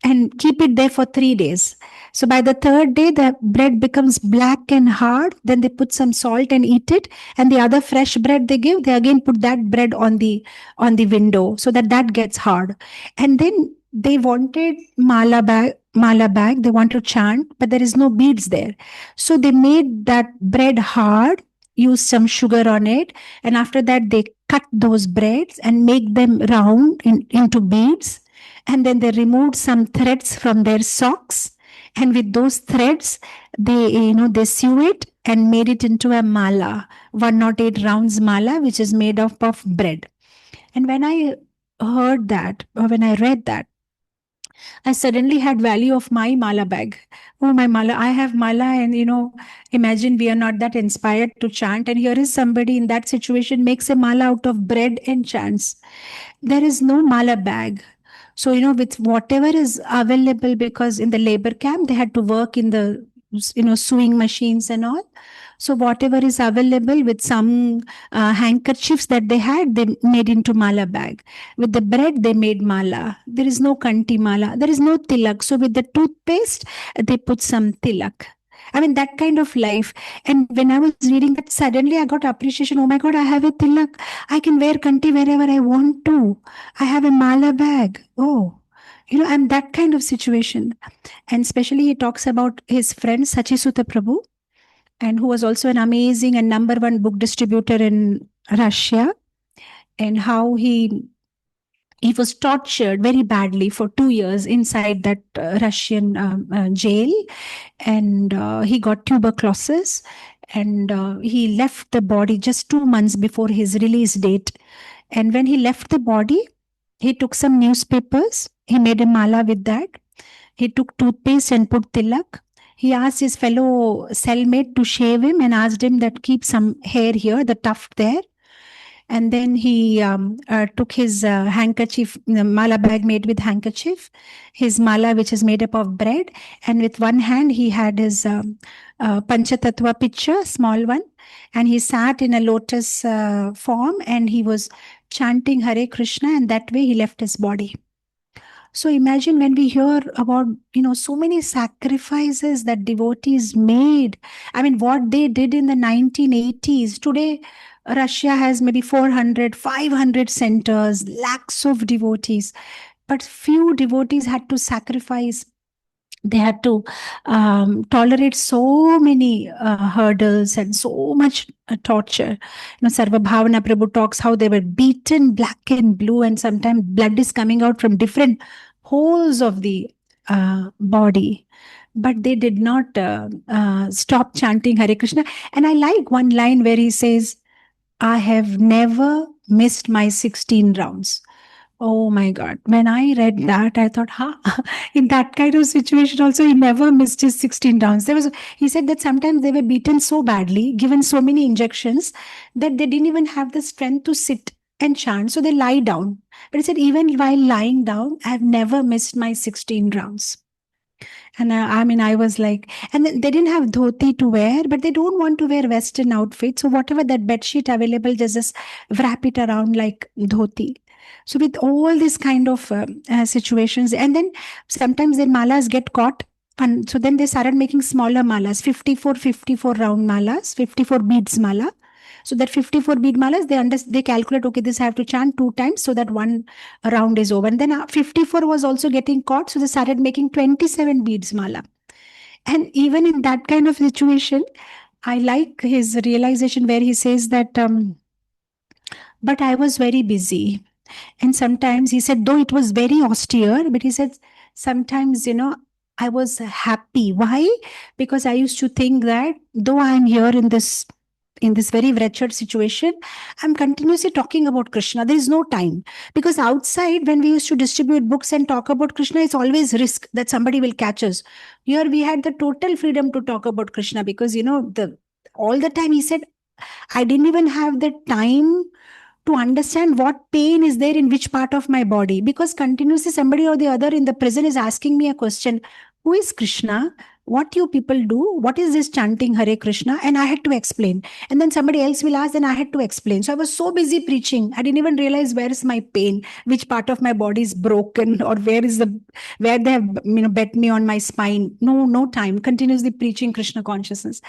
and keep it there for 3 days. So by the 3rd day, the bread becomes black and hard. Then they put some salt and eat it. And the other fresh bread they give, they again put that bread on the window so that gets hard. And then they wanted mala bag. They want to chant, but there is no beads there. So they made that bread hard, used some sugar on it. And after that, they cut those breads and make them round into beads. And then they removed some threads from their socks, and with those threads they sew it and made it into a mala, 108 rounds mala, which is made up of bread. And when I heard that, or when I read that, I suddenly had value of my mala bag. Oh, my mala, I have mala, and imagine we are not that inspired to chant, and here is somebody in that situation makes a mala out of bread and chants. There is no mala bag. So, with whatever is available, because in the labor camp, they had to work in the, sewing machines and all. So whatever is available, with some handkerchiefs that they had, they made into mala bag. With the bread, they made mala. There is no kanti mala. There is no tilak. So with the toothpaste, they put some tilak. That kind of life. And when I was reading that, suddenly I got appreciation. Oh my God, I have a tilak. I can wear kanti wherever I want to. I have a mala bag. Oh, I'm that kind of situation. And especially he talks about his friend Sachisuta Prabhu, and who was also an amazing and number 1 book distributor in Russia, and how he was tortured very badly for 2 years inside that Russian jail, and he got tuberculosis, and he left the body just 2 months before his release date. And when he left the body, he took some newspapers, he made a mala with that, he took toothpaste and put tilak. He asked his fellow cellmate to shave him and asked him that keep some hair here, the tuft there. And then he took his handkerchief, mala bag made with handkerchief, his mala, which is made up of bread. And with one hand, he had his Panchatattva picture, small one. And he sat in a lotus form and he was chanting Hare Krishna. And that way he left his body. So imagine when we hear about, so many sacrifices that devotees made. I mean, what they did in the 1980s. Today, Russia has maybe 400, 500 centers, lakhs of devotees. But few devotees had to sacrifice. They had to tolerate so many hurdles and so much torture. Sarva Bhavana Prabhu talks how they were beaten black and blue, and sometimes blood is coming out from different holes of the body. But they did not stop chanting Hare Krishna. And I like one line where he says, I have never missed my 16 rounds. Oh my God. When I read that, I thought, in that kind of situation also, he never missed his 16 rounds. He said that sometimes they were beaten so badly, given so many injections, that they didn't even have the strength to sit and chant. So they lie down. But he said, even while lying down, I've never missed my 16 rounds. And I was like, and they didn't have dhoti to wear, but they don't want to wear Western outfits. So whatever that bed sheet available, just wrap it around like dhoti. So with all these kind of situations, and then sometimes their malas get caught. And so then they started making smaller malas, 54 round malas, 54 beads mala. So that 54 bead malas, they calculate, okay, this I have to chant 2 times so that one round is over. And then 54 was also getting caught. So they started making 27 beads mala. And even in that kind of situation, I like his realization where he says that, but I was very busy. And sometimes he said, though it was very austere, but he said, sometimes, I was happy. Why? Because I used to think that though I am here in this very wretched situation, I'm continuously talking about Krishna. There is no time. Because outside, when we used to distribute books and talk about Krishna, it's always risk that somebody will catch us. Here we had the total freedom to talk about Krishna because, all the time he said, I didn't even have the time to understand what pain is there in which part of my body, because continuously somebody or the other in the prison is asking me a question, who is Krishna? What you people do? What is this chanting Hare Krishna? And I had to explain. And then somebody else will ask, then I had to explain. So I was so busy preaching, I didn't even realize where is my pain, which part of my body is broken, or where they have bet me on my spine. No time. Continuously preaching Krishna consciousness.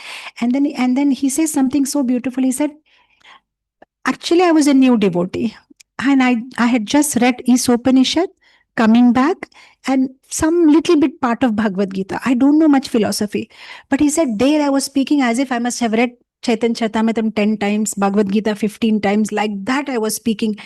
And then he says something so beautiful. He said, actually, I was a new devotee, and I had just read Isopanishad, coming back, and some little bit part of Bhagavad Gita. I don't know much philosophy. But he said, there I was speaking as if I must have read Chaitanya Charitamrita 10 times, Bhagavad Gita 15 times, like that I was speaking.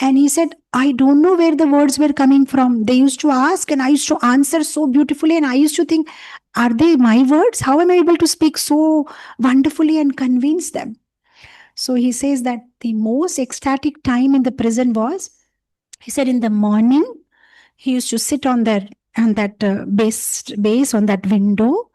And he said, I don't know where the words were coming from. They used to ask and I used to answer so beautifully. And I used to think, are they my words? How am I able to speak so wonderfully and convince them? So he says that the most ecstatic time in the prison was, he said, in the morning, he used to sit on that base on that window,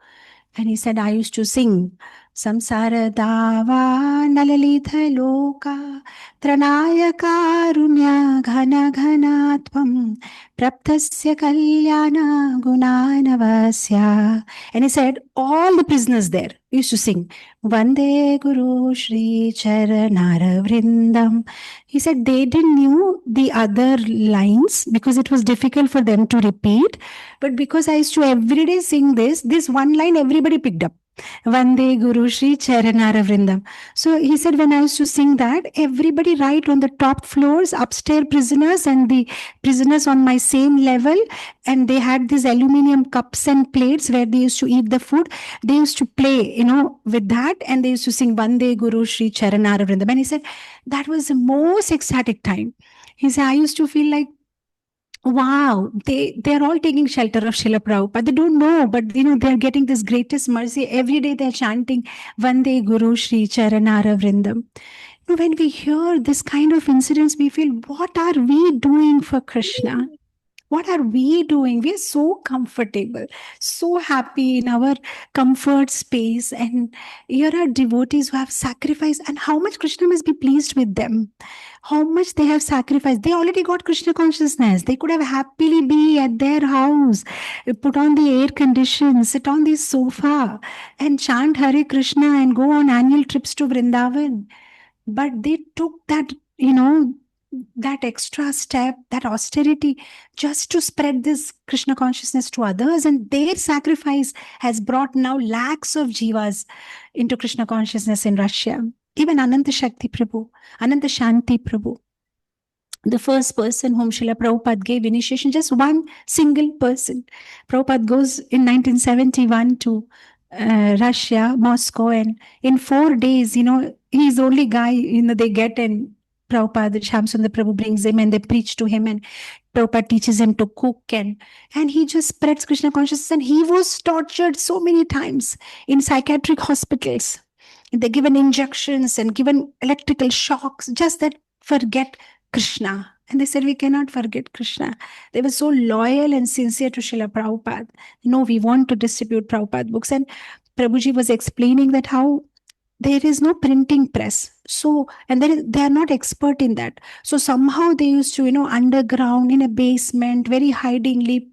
and he said, I used to sing, Samsara Dava Nalalita Loka Tranaya Karunya Ghana Ghana Tvam Praptasya Kalyana Gunanavasya. And he said, all the prisoners there used to sing, Vande Guru Shri Charanara Vrindam. He said they didn't knew the other lines because it was difficult for them to repeat. But because I used to every day sing this one line everybody picked up. Vande Guru Shri Charanara Vrindam. So he said, when I used to sing that, everybody right on the top floors, upstairs prisoners and the prisoners on my same level, and they had these aluminum cups and plates where they used to eat the food. They used to play, with that, and they used to sing Vande Guru Shri Charanara Vrindam. And he said, that was the most ecstatic time. He said, I used to feel like, wow, they're all taking shelter of Srila Prabhupada. They don't know, but they're getting this greatest mercy. Every day they're chanting Vande Guru Shri Charanara Vrindam. When we hear this kind of incidents, we feel, what are we doing for Krishna? What are we doing? We are so comfortable, so happy in our comfort space. And here are devotees who have sacrificed, and how much Krishna must be pleased with them. How much they have sacrificed. They already got Krishna consciousness. They could have happily be at their house, put on the air condition, sit on the sofa and chant Hare Krishna and go on annual trips to Vrindavan. But they took that, that extra step, that austerity, just to spread this Krishna consciousness to others. And their sacrifice has brought now lakhs of jivas into Krishna consciousness in Russia. Even Ananta Shakti Prabhu, Ananta Shanti Prabhu, the first person whom Srila Prabhupada gave initiation, just one single person. Prabhupada goes in 1971 to Russia, Moscow, and in 4 days, he's the only guy, they get, and Prabhupada, Shamsundar Prabhu brings him and they preach to him, and Prabhupada teaches him to cook, and he just spreads Krishna consciousness. And he was tortured so many times in psychiatric hospitals. They're given injections and given electrical shocks, just that forget Krishna. And they said, we cannot forget Krishna. They were so loyal and sincere to Srila Prabhupada. No, we want to distribute Prabhupada books. And Prabhuji was explaining that how there is no printing press. So, and they are not expert in that. So somehow they used to, underground in a basement, very hidingly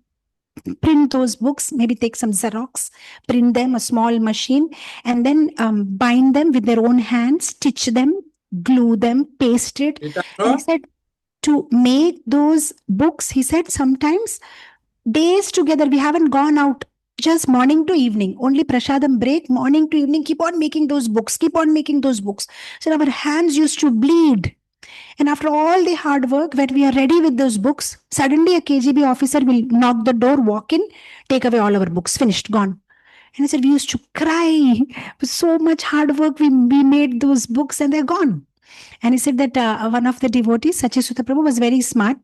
print those books, maybe take some Xerox, print them, a small machine, and then bind them with their own hands, stitch them, glue them, paste it. And he said, to make those books, he said, sometimes days together, we haven't gone out, just morning to evening, only prasadam break, morning to evening, keep on making those books. So our hands used to bleed. And after all the hard work, when we are ready with those books, suddenly a KGB officer will knock the door, walk in, take away all our books, finished, gone. And I said, we used to cry. With so much hard work, we made those books and they're gone. And he said that one of the devotees, Sachisuta Prabhu, was very smart.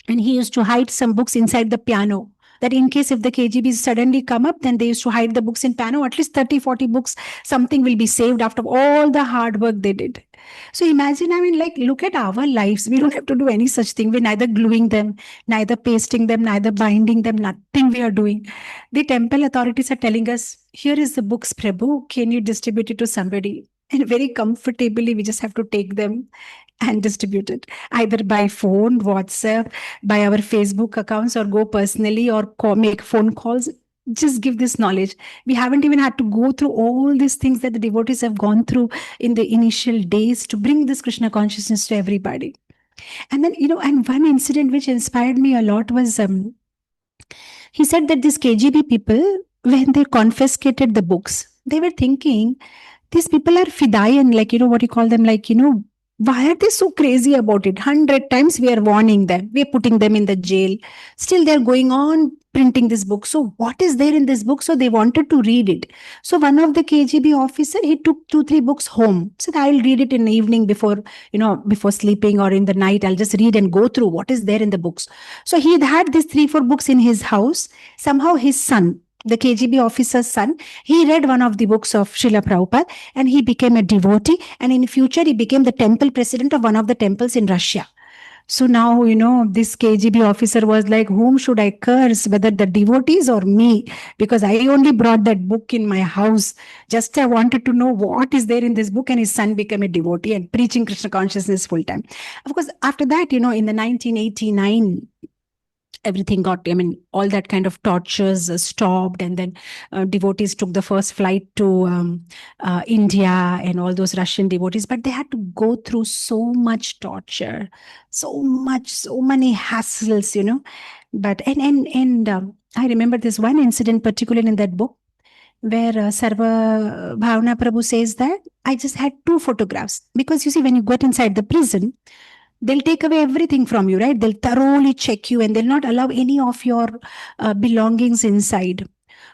And he used to hide some books inside the piano. That in case if the KGBs suddenly come up, then they used to hide the books in piano, at least 30, 40 books, something will be saved after all the hard work they did. So imagine, look at our lives. We don't have to do any such thing. We're neither gluing them, neither pasting them, neither binding them, nothing we are doing. The temple authorities are telling us, here is the books, Prabhu. Can you distribute it to somebody? And very comfortably, we just have to take them and distribute it either by phone, WhatsApp, by our Facebook accounts, or go personally or make phone calls. Just give this knowledge. We haven't even had to go through all these things that the devotees have gone through in the initial days to bring this Krishna consciousness to everybody. And then, and one incident which inspired me a lot was, he said that these KGB people, when they confiscated the books, they were thinking, these people are fidayan, what you call them, why are they so crazy about it? 100 times we are warning them. We are putting them in the jail. Still, they're going on printing this book. So what is there in this book? So they wanted to read it. So one of the KGB officer, he took 2-3 books home. Said, I'll read it in the evening before sleeping, or in the night. I'll just read and go through what is there in the books. So he had these 3-4 books in his house. Somehow his son, the KGB officer's son, he read one of the books of Srila Prabhupada and he became a devotee. And in future, he became the temple president of one of the temples in Russia. So now, this KGB officer was like, whom should I curse, whether the devotees or me? Because I only brought that book in my house. Just I wanted to know what is there in this book. And his son became a devotee and preaching Krishna consciousness full time. Of course, after that, in the 1989, everything got, all that kind of tortures stopped. And then devotees took the first flight to India, and all those Russian devotees, but they had to go through so much torture, so many hassles, but, and I remember this one incident, particularly in that book, where Sarva Bhavana Prabhu says that I just had 2 photographs, because you see, when you get inside the prison, they'll take away everything from you, right? They'll thoroughly check you and they'll not allow any of your belongings inside.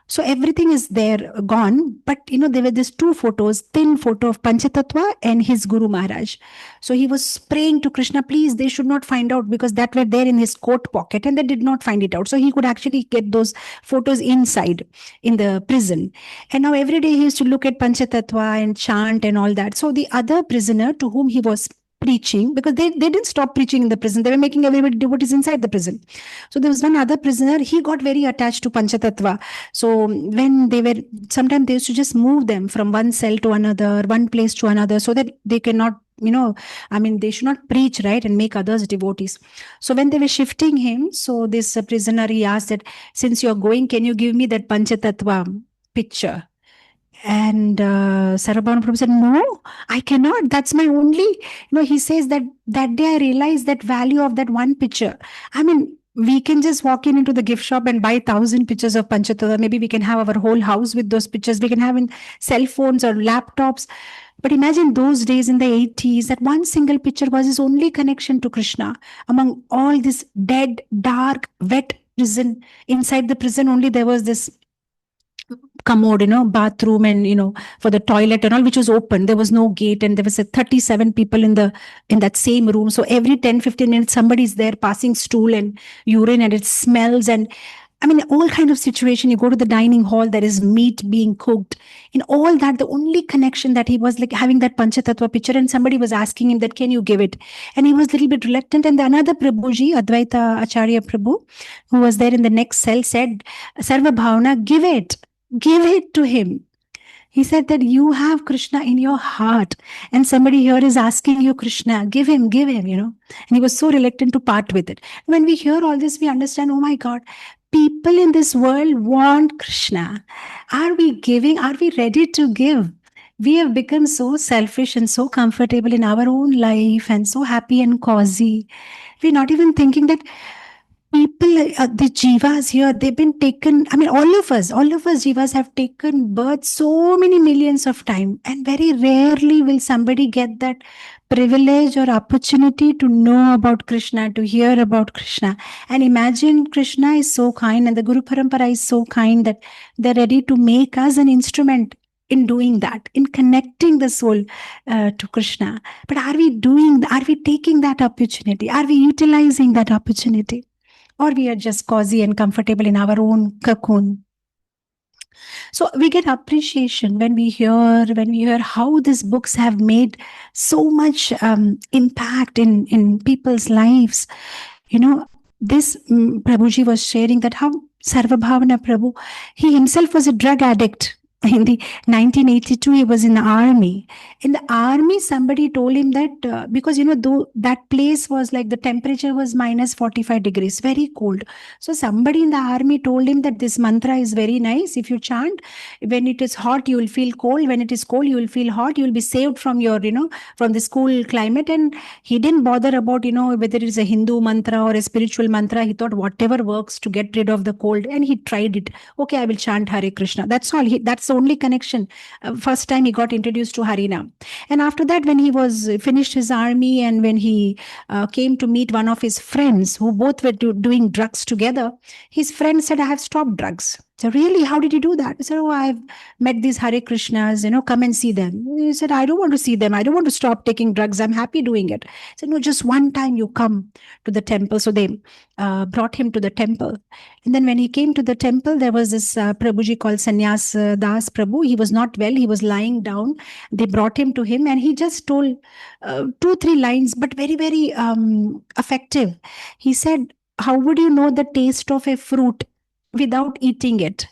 So everything is there, gone. But, there were these 2 photos, thin photo of Panchatattva and his Guru Maharaj. So he was praying to Krishna, please, they should not find out, because that were there in his coat pocket and they did not find it out. So he could actually get those photos inside in the prison. And now every day he used to look at Panchatattva and chant and all that. So the other prisoner to whom he was preaching, because they didn't stop preaching in the prison. They were making everybody devotees inside the prison. So there was one other prisoner, he got very attached to Panchatattva. So when they were, sometimes they used to just move them from one cell to another, one place to another, so that they cannot, they should not preach, right, and make others devotees. So when they were shifting him, so this prisoner, he asked that, since you're going, can you give me that Panchatattva picture? And Sarvabhauma Prabhu said, no, I cannot. That's my only, he says that day I realized that value of that one picture. I mean, we can just walk into the gift shop and buy 1,000 pictures of Panchatattva. Maybe we can have our whole house with those pictures. We can have in cell phones or laptops. But imagine those days in the 80s, that one single picture was his only connection to Krishna. Among all this dead, dark, wet prison, inside the prison only there was this commode, bathroom, and for the toilet and all, which was open. There was no gate, and there was 37 people in that same room. So every 10-15 minutes somebody's there passing stool and urine, and it smells. And I mean, all kind of situation. You go to the dining hall, there is meat being cooked. In all that, the only connection that he was like having that Panchatattva picture, and somebody was asking him that, can you give it? And he was a little bit reluctant. And the another Prabhuji, Advaita Acharya Prabhu, who was there in the next cell, said, Sarvabhauma, give it. Give it to him. He said that you have Krishna in your heart, and somebody here is asking you Krishna, give him, and he was so reluctant to part with it. When we hear all this, we understand, oh my God, people in this world want Krishna. Are we giving? Are we ready to give? We have become so selfish and so comfortable in our own life and so happy and cozy. We're not even thinking that people, the jivas here, they've been taken. I mean, all of us jivas have taken birth so many millions of times, and very rarely will somebody get that privilege or opportunity to know about Krishna, to hear about Krishna. And imagine, Krishna is so kind, and the Guru Parampara is so kind that they're ready to make us an instrument in doing that, in connecting the soul to Krishna. But are we taking that opportunity? Are we utilizing that opportunity? Or we are just cozy and comfortable in our own cocoon? So we get appreciation when we hear how these books have made so much impact in people's lives. This Prabhuji was sharing that how Sarvabhauma Prabhu, he himself was a drug addict. In the 1982, he was in the army. In the army, somebody told him that because though that place was like the temperature was minus 45 degrees, very cold. So somebody in the army told him that this mantra is very nice. If you chant, when it is hot, you will feel cold. When it is cold, you will feel hot. You will be saved from your, from the school climate. And he didn't bother about, whether it is a Hindu mantra or a spiritual mantra. He thought whatever works to get rid of the cold, and he tried it. Okay, I will chant Hare Krishna. That's all. That's the only connection. First time he got introduced to Harinam. And after that, when he was finished his army, and when he came to meet one of his friends who both were doing drugs together, his friend said, I have stopped drugs. So really, how did you do that? He said, oh, I've met these Hare Krishnas, come and see them. He said, I don't want to see them. I don't want to stop taking drugs. I'm happy doing it. He said, no, just one time you come to the temple. So they brought him to the temple. And then when he came to the temple, there was this Prabhuji called Sannyas Das Prabhu. He was not well. He was lying down. They brought him to him, and he just told 2-3 lines, but very, very effective. He said, how would you know the taste of a fruit without eating it?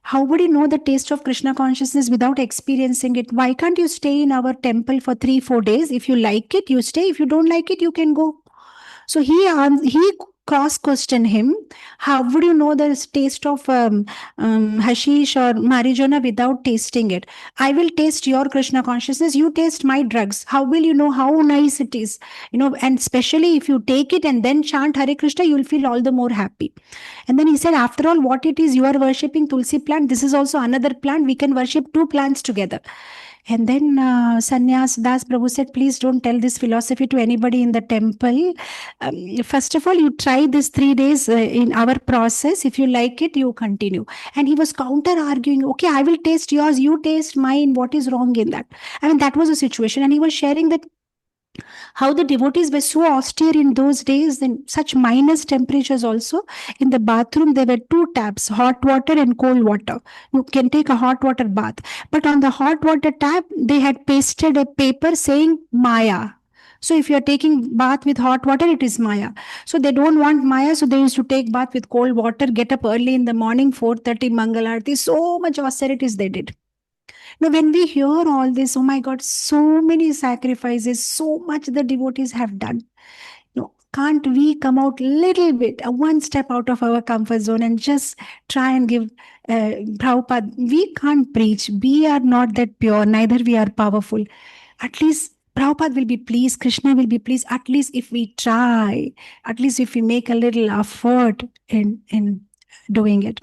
How would you know the taste of Krishna consciousness without experiencing it? Why can't you stay in our temple for 3-4 days? If you like it, you stay. If you don't like it, you can go. So he cross-questioned him. How would you know the taste of hashish or marijuana without tasting it? I will taste your Krishna consciousness. You taste my drugs. How will you know how nice it is? And especially if you take it and then chant Hare Krishna, you will feel all the more happy. And then he said, after all, what it is, you are worshipping Tulsi plant. This is also another plant. We can worship 2 plants together. And then Sannyas Das Prabhu said, please don't tell this philosophy to anybody in the temple. First of all, you try this 3 days in our process. If you like it, you continue. And he was counter-arguing, okay, I will taste yours, you taste mine. What is wrong in that? I mean, that was a situation. And he was sharing that how the devotees were so austere in those days, in such minus temperatures also. In the bathroom, there were 2 taps, hot water and cold water. You can take a hot water bath. But on the hot water tap, they had pasted a paper saying Maya. So if you're taking bath with hot water, it is Maya. So they don't want Maya, so they used to take bath with cold water, get up early in the morning, 4:30 Mangalarti. So much austerities they did. Now, when we hear all this, oh my God, so many sacrifices, so much the devotees have done. No, can't we come out little bit, one step out of our comfort zone and just try and give Prabhupada? We can't preach. We are not that pure, neither we are powerful. At least Prabhupada will be pleased, Krishna will be pleased, at least if we try, at least if we make a little effort in doing it.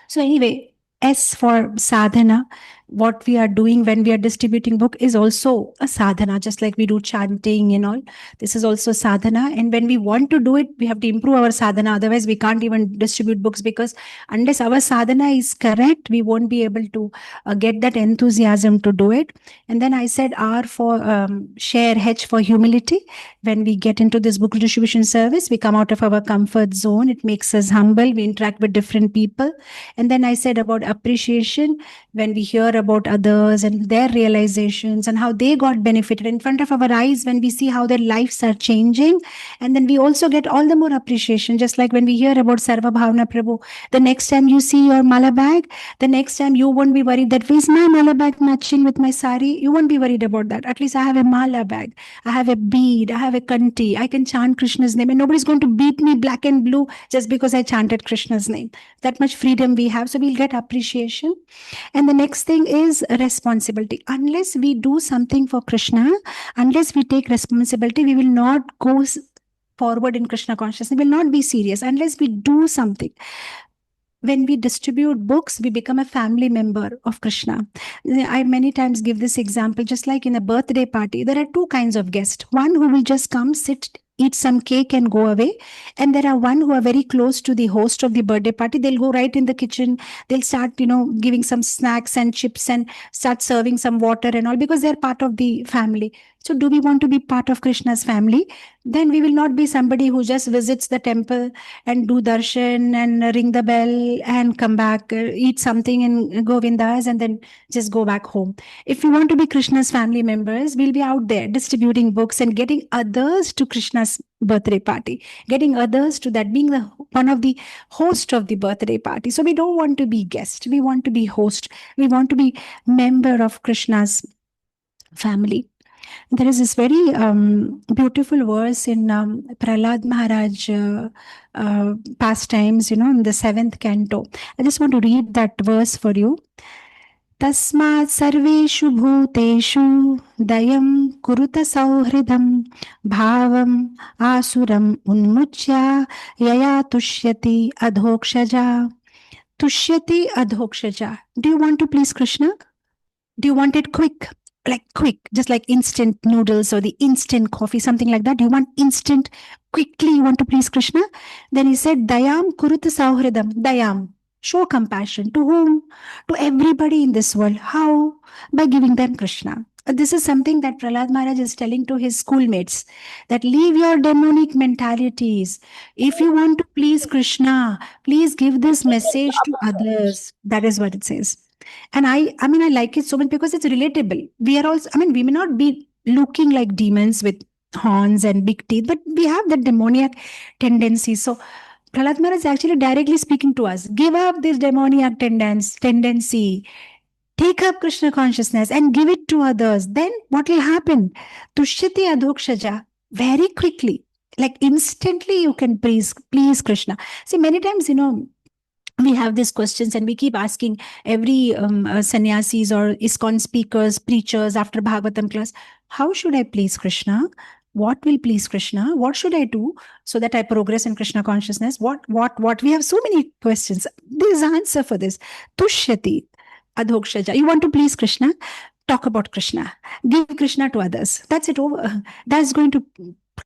So anyway, S for sadhana, what we are doing when we are distributing book is also a sadhana, just like we do chanting and all. This is also sadhana. And when we want to do it, we have to improve our sadhana. Otherwise, we can't even distribute books, because unless our sadhana is correct, we won't be able to get that enthusiasm to do it. And then I said R for share, H for humility. When we get into this book distribution service, we come out of our comfort zone. It makes us humble. We interact with different people. And then I said about appreciation, when we hear about others and their realizations and how they got benefited in front of our eyes, when we see how their lives are changing, and then we also get all the more appreciation. Just like when we hear about Sarva Bhavana Prabhu, the next time you see your mala bag, the next time you won't be worried that is my mala bag matching with my sari. You won't be worried about that. At least I have a mala bag, I have a bead, I have a kanti, I can chant Krishna's name, and nobody's going to beat me black and blue just because I chanted Krishna's name. That much freedom we have, so we'll get appreciation. And the next thing is responsibility. Unless we do something for Krishna, unless we take responsibility, we will not go forward in Krishna consciousness. We will not be serious unless we do something. When we distribute books, we become a family member of Krishna. I many times give this example, just like in a birthday party, there are two kinds of guests. One who will just come, sit, eat some cake and go away. And there are one who are very close to the host of the birthday party. They'll go right in the kitchen. They'll start, giving some snacks and chips and start serving some water and all, because they're part of the family. So do we want to be part of Krishna's family? Then we will not be somebody who just visits the temple and do darshan and ring the bell and come back, eat something in Govindas and then just go back home. If we want to be Krishna's family members, we'll be out there distributing books and getting others to Krishna's birthday party, getting others to that, being the one of the host of the birthday party. So we don't want to be guest, we want to be host, we want to be member of Krishna's family. There is this very beautiful verse in Prahlad Maharaj pastimes, in the 7th canto. I just want to read that verse for you. Tasmat sarveshu bhuteshu dayam kuruta sauhridam bhavam asuram unmuchya yaya tushyati adhokshaja. Tushyati adhokshaja. Do you want to please Krishna? Do you want it quick? Like quick, just like instant noodles or the instant coffee, something like that. You want instant, quickly you want to please Krishna? Then he said, Dayam kuruta sauhridam. Dayam, show compassion. To whom? To everybody in this world. How? By giving them Krishna. This is something that Prahlad Maharaj is telling to his schoolmates, that leave your demonic mentalities. If you want to please Krishna, please give this message to others. That is what it says. And I like it so much because it's relatable. We are also, we may not be looking like demons with horns and big teeth, but we have that demoniac tendency. So Prahlad Maharaj is actually directly speaking to us. Give up this demoniac tendency. Take up Krishna consciousness and give it to others. Then what will happen? Tushyati adhokshaja. Very quickly, like instantly you can please Krishna. See, many times, we have these questions and we keep asking every sannyasis or ISKCON speakers, preachers after Bhagavatam class, how should I please Krishna? What will please Krishna? What should I do so that I progress in Krishna consciousness? What? We have so many questions. There is an answer for this. Tushyati adhokshaja. You want to please Krishna? Talk about Krishna. Give Krishna to others. That's it over. That's going to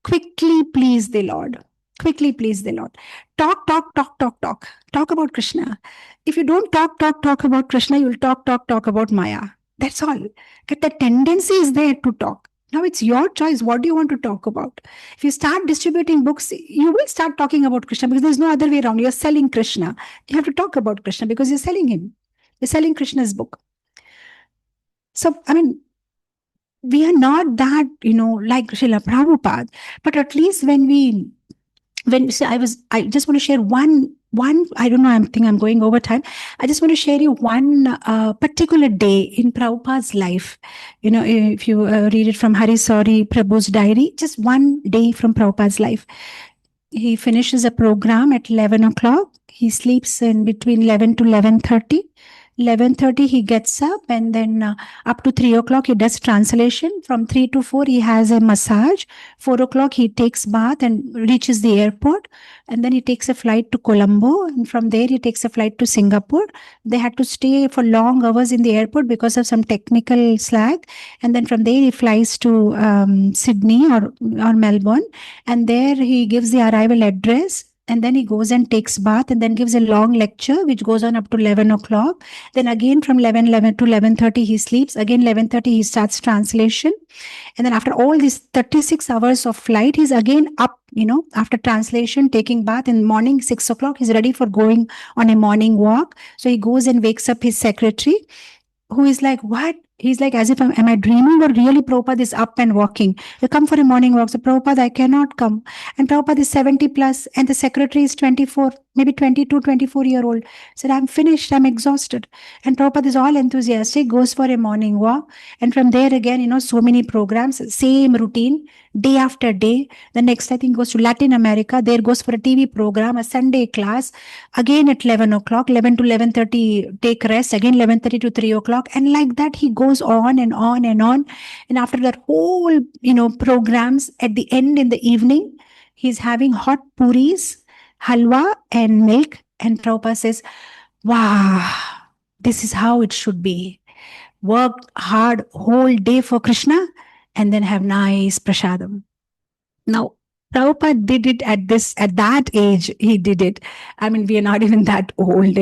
quickly please the Lord. Quickly please the Lord. Talk about Krishna. If you don't talk about Krishna, you'll talk about Maya. That's all. But the tendency is there to talk. Now it's your choice. What do you want to talk about? If you start distributing books, you will start talking about Krishna, because there's no other way around. You're selling Krishna. You have to talk about Krishna because you're selling him. You're selling Krishna's book. So, we are not that, like Srila Prabhupada, but at least I just want to share one, I don't know, I'm going over time. I just want to share you one particular day in Prabhupada's life. If you read it from Hari Sauri Prabhu's diary, just one day from Prabhupada's life. He finishes a program at 11 o'clock. He sleeps in between 11 to 11:30. 11:30 he gets up, and then up to 3 o'clock he does translation. From 3 to 4 he has a massage. 4 o'clock he takes bath and reaches the airport, and then he takes a flight to Colombo, and from there he takes a flight to Singapore. They had to stay for long hours in the airport because of some technical slack, and then from there he flies to Sydney or Melbourne, and there he gives the arrival address, and then he goes and takes bath, and then gives a long lecture which goes on up to 11 o'clock. Then again from 11 to 11:30 he sleeps. Again 11:30 he starts translation, and then after all these 36 hours of flight, he's again up, after translation, taking bath. In the morning 6 o'clock he's ready for going on a morning walk. So he goes and wakes up his secretary, who is like, what? He's like, as if, am I dreaming, or really Prabhupada is up and walking? You come for a morning walk. So Prabhupada, I cannot come. And Prabhupada is 70 plus, and the secretary is 24, maybe 22, 24-year-old. Said, I'm finished, I'm exhausted. And Prabhupada is all enthusiastic, goes for a morning walk. And from there again, so many programs, same routine, day after day. The next, I think, goes to Latin America. There goes for a TV program, a Sunday class. Again at 11 o'clock, 11 to 11:30, take rest. Again 11:30 to 3 o'clock. And like that, he goes on and on and on. And after that whole, programs, at the end in the evening, he's having hot puris, halwa and milk. And Prabhupada says, wow, this is how it should be. Work hard whole day for Krishna and then have nice prasadam. Now, Prabhupada did it at that age, he did it. I mean, we are not even that old.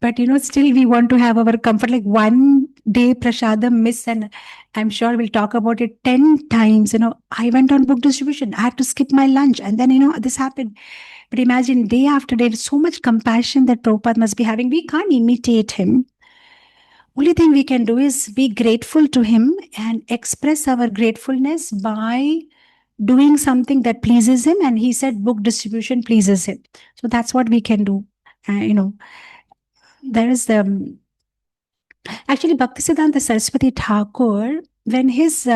But still we want to have our comfort, like one day prasadam miss, and I'm sure we'll talk about it 10 times. I went on book distribution, I had to skip my lunch, and then, this happened. But imagine day after day, so much compassion that Prabhupada must be having. We can't imitate him. Only thing we can do is be grateful to him and express our gratefulness by doing something that pleases him. And he said book distribution pleases him. So that's what we can do. There is actually Bhaktisiddhanta Saraswati Thakur, when his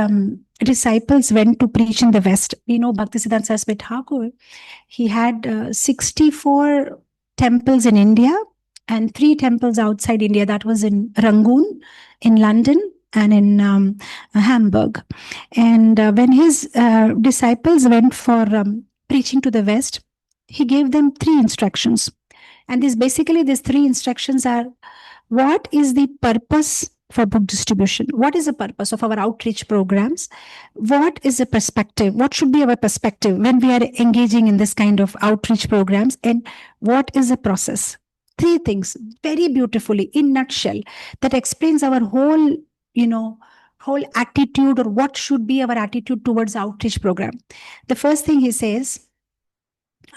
disciples went to preach in the West, Bhaktisiddhanta Saraswati Thakur, he had 64 temples in India and 3 temples outside India. That was in Rangoon, in London, and in Hamburg. And when his disciples went for preaching to the West, he gave them 3 instructions. And these 3 instructions are, what is the purpose for book distribution? What is the purpose of our outreach programs? What is the perspective? What should be our perspective when we are engaging in this kind of outreach programs? And what is the process? 3 things, very beautifully, in nutshell, that explains our whole attitude, or what should be our attitude towards outreach program. The first thing he says,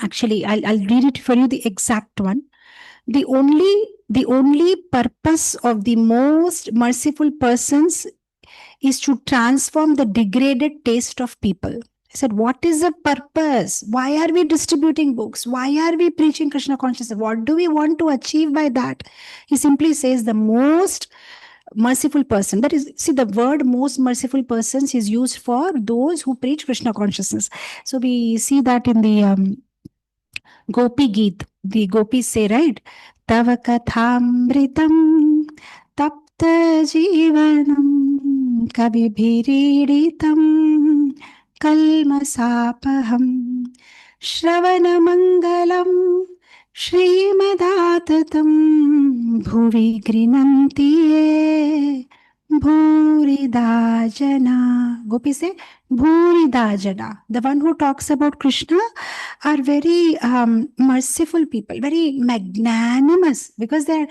actually, I'll read it for you, the exact one. The only purpose of the most merciful persons is to transform the degraded taste of people. I said, what is the purpose? Why are we distributing books? Why are we preaching Krishna consciousness? What do we want to achieve by that? He simply says the most merciful person. That is, see, the word most merciful persons is used for those who preach Krishna consciousness. So we see that in the Gopi Geet. The gopis say, right? Tava kathamritam tapta jivanam kabibhiriditam kalmasapaham shravanamangalam Srimadatam bhuvi grinanti ye bhurida jana. Gopi say, bhurida jana. The one who talks about Krishna are very merciful people, very magnanimous, because they're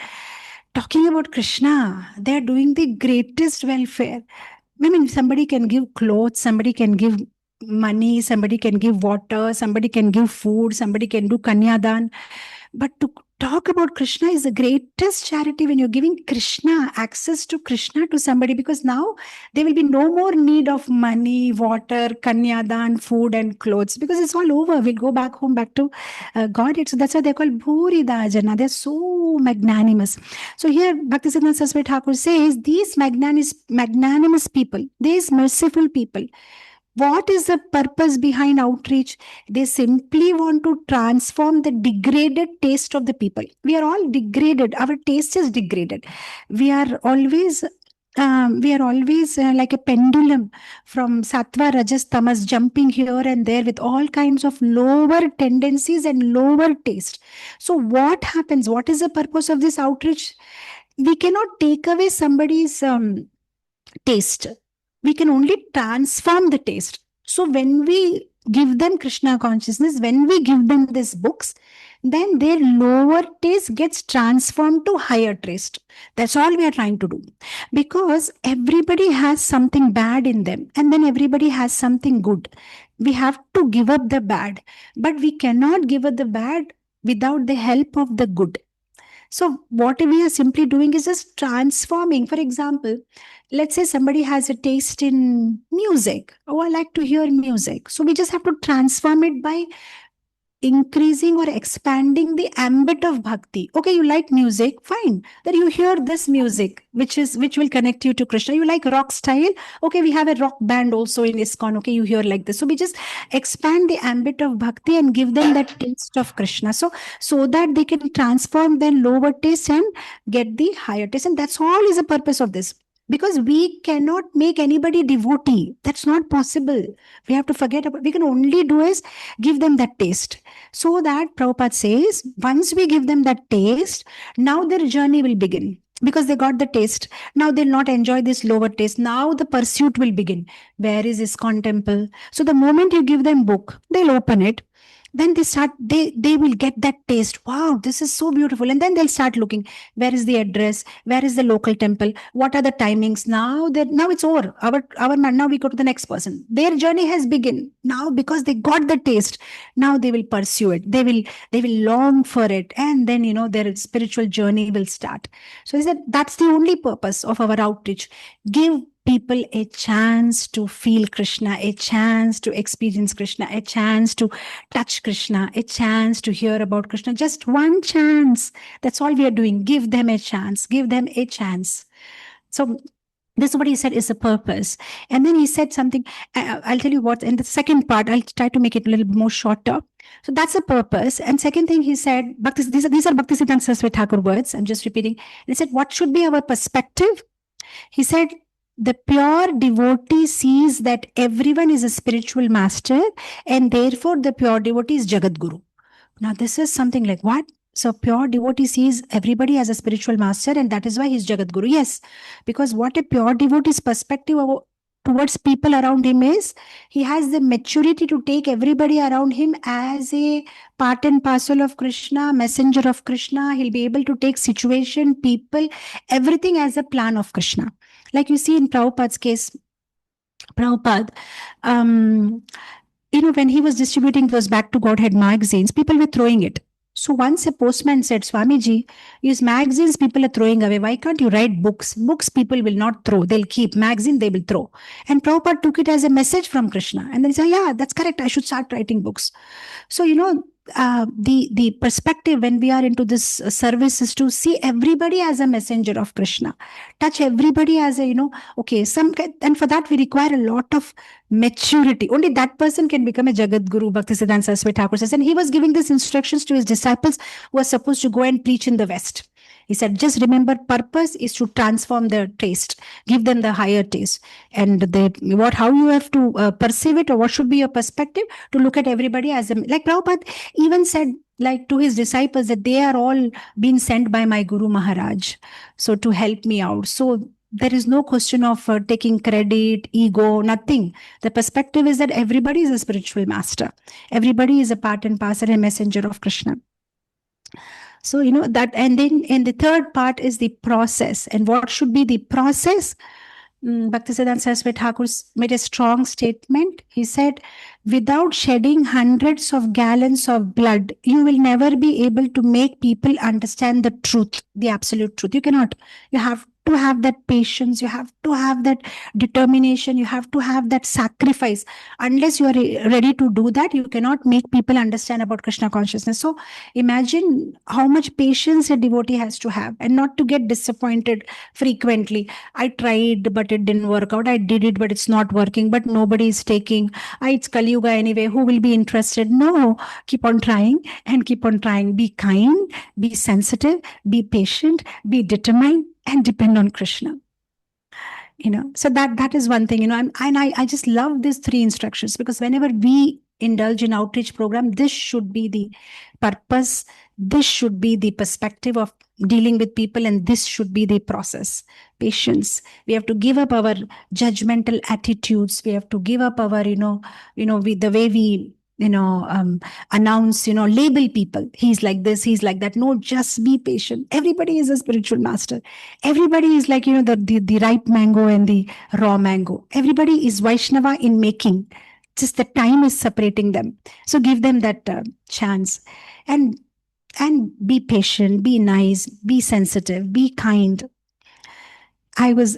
talking about Krishna. They're doing the greatest welfare. I mean, somebody can give clothes, somebody can give money, somebody can give water, somebody can give food, somebody can do kanyadan. But to talk about Krishna is the greatest charity when you're giving Krishna, access to Krishna to somebody, because now there will be no more need of money, water, kanyadan, food, and clothes, because it's all over. We'll go back home, back to God. So that's why they're called Bhuridajana. They're so magnanimous. So here, Bhaktisiddhanta Saraswati Thakur says, these magnanimous people, these merciful people, what is the purpose behind outreach? They simply want to transform the degraded taste of the people. We are all degraded. Our taste is degraded. We are always like a pendulum from sattva, rajas, tamas, jumping here and there with all kinds of lower tendencies and lower taste. So what happens? What is the purpose of this outreach? We cannot take away somebody's taste. We can only transform the taste. So when we give them Krishna consciousness, when we give them these books, then their lower taste gets transformed to higher taste. That's all we are trying to do. Because everybody has something bad in them, and then everybody has something good. We have to give up the bad, but we cannot give up the bad without the help of the good. So what we are simply doing is just transforming. For example, let's say somebody has a taste in music. Oh, I like to hear music. So we just have to transform it by increasing or expanding the ambit of bhakti. Okay, you like music, fine. Then you hear this music, which will connect you to Krishna. You like rock style. Okay, we have a rock band also in ISKCON. Okay, you hear like this. So we just expand the ambit of bhakti and give them that taste of Krishna. So that they can transform their lower taste and get the higher taste. And that's all is the purpose of this. Because we cannot make anybody devotee. That's not possible. We have to forget about, we can only do is give them that taste. So that Prabhupada says, once we give them that taste, now their journey will begin. Because they got the taste. Now they'll not enjoy this lower taste. Now the pursuit will begin. Where is ISKCON temple? So the moment you give them book, they'll open it. Then they will get that taste. Wow, this is so beautiful. And then they'll start looking, where is the address? Where is the local temple? What are the timings? Now it's over. Now we go to the next person. Their journey has begun. Now, because they got the taste, now they will pursue it. They will long for it. And then, their spiritual journey will start. So he said, that's the only purpose of our outreach. Give people a chance to feel Krishna, a chance to experience Krishna, a chance to touch Krishna, a chance to hear about Krishna. Just one chance. That's all we are doing. Give them a chance. Give them a chance. So this is what he said is the purpose. And then he said something, I'll tell you what, in the second part, I'll try to make it a little bit more shorter. So that's the purpose. And second thing he said, these are Bhaktisiddhanta Saraswati Thakur words, I'm just repeating. He said, what should be our perspective? He said, the pure devotee sees that everyone is a spiritual master, and therefore the pure devotee is Jagat Guru. Now this is something like what? So pure devotee sees everybody as a spiritual master, and that is why he's Jagat Guru. Yes, because what a pure devotee's perspective towards people around him is, he has the maturity to take everybody around him as a part and parcel of Krishna, messenger of Krishna. He'll be able to take situation, people, everything as a plan of Krishna. Like you see in Prabhupada's case, Prabhupada, when he was distributing those Back to Godhead magazines, people were throwing it. So once a postman said, Swamiji, these magazines people are throwing away. Why can't you write books? Books people will not throw. They'll keep. Magazine they will throw. And Prabhupada took it as a message from Krishna. And then he said, yeah, that's correct. I should start writing books. So, the perspective when we are into this service is to see everybody as a messenger of Krishna. Touch everybody as a, okay, and for that we require a lot of maturity. Only that person can become a Jagat Guru, Bhaktisiddhanta Saraswati Thakur says. And he was giving these instructions to his disciples who were supposed to go and preach in the West. He said, just remember, purpose is to transform their taste, give them the higher taste. And how you have to perceive it, or what should be your perspective, to look at everybody as like Prabhupada even said, like to his disciples, that they are all being sent by my Guru Maharaj, so to help me out. So there is no question of taking credit, ego, nothing. The perspective is that everybody is a spiritual master. Everybody is a part and parcel and messenger of Krishna. So, that, and then in the third part is the process. And what should be the process? Bhaktisiddhanta Saraswati Thakur made a strong statement. He said, without shedding hundreds of gallons of blood, you will never be able to make people understand the truth, the absolute truth. You cannot. You have to have that patience. You have to have that determination. You have to have that sacrifice. Unless you are ready to do that, you cannot make people understand about Krishna consciousness. So imagine how much patience a devotee has to have and not to get disappointed frequently. I tried, but it didn't work out. I did it, but it's not working. But nobody is taking. It's Kali Yuga anyway. Who will be interested? No, keep on trying and keep on trying. Be kind, be sensitive, be patient, be determined, and depend on Krishna. So that is one thing. And I just love these three instructions, because whenever we indulge in outreach program, this should be the purpose. This should be the perspective of dealing with people, and this should be the process. Patience. We have to give up our judgmental attitudes. We have to give up our the way we announce, label people. He's like this, he's like that. No, just be patient. Everybody is a spiritual master. Everybody is like, the ripe mango and the raw mango. Everybody is Vaishnava in making. Just the time is separating them. So give them that chance. And be patient, be nice, be sensitive, be kind. I was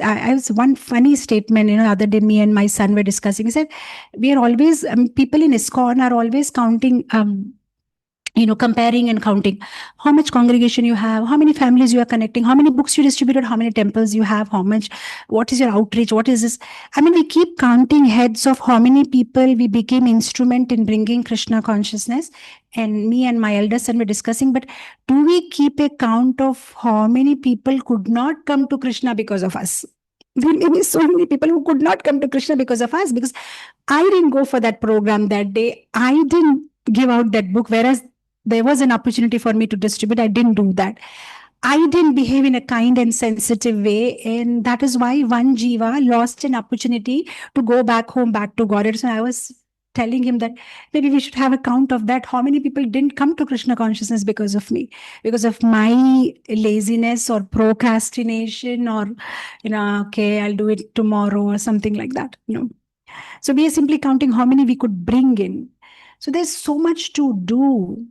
one funny statement, the other day, me and my son were discussing. He said, we are always, people in ISKCON are always counting, comparing and counting how much congregation you have, how many families you are connecting, how many books you distributed, how many temples you have, what is your outreach, what is this? We keep counting heads of how many people we became instrument in bringing Krishna consciousness. And me and my elder son were discussing, but do we keep a count of how many people could not come to Krishna because of us? There may be so many people who could not come to Krishna because of us, because I didn't go for that program that day. I didn't give out that book, whereas there was an opportunity for me to distribute. I didn't do that. I didn't behave in a kind and sensitive way. And that is why one Jiva lost an opportunity to go back home, back to God. So I was telling him that maybe we should have a count of that. How many people didn't come to Krishna consciousness because of me, because of my laziness or procrastination, or, okay, I'll do it tomorrow or something like that. So we are simply counting how many we could bring in. So there's so much to do.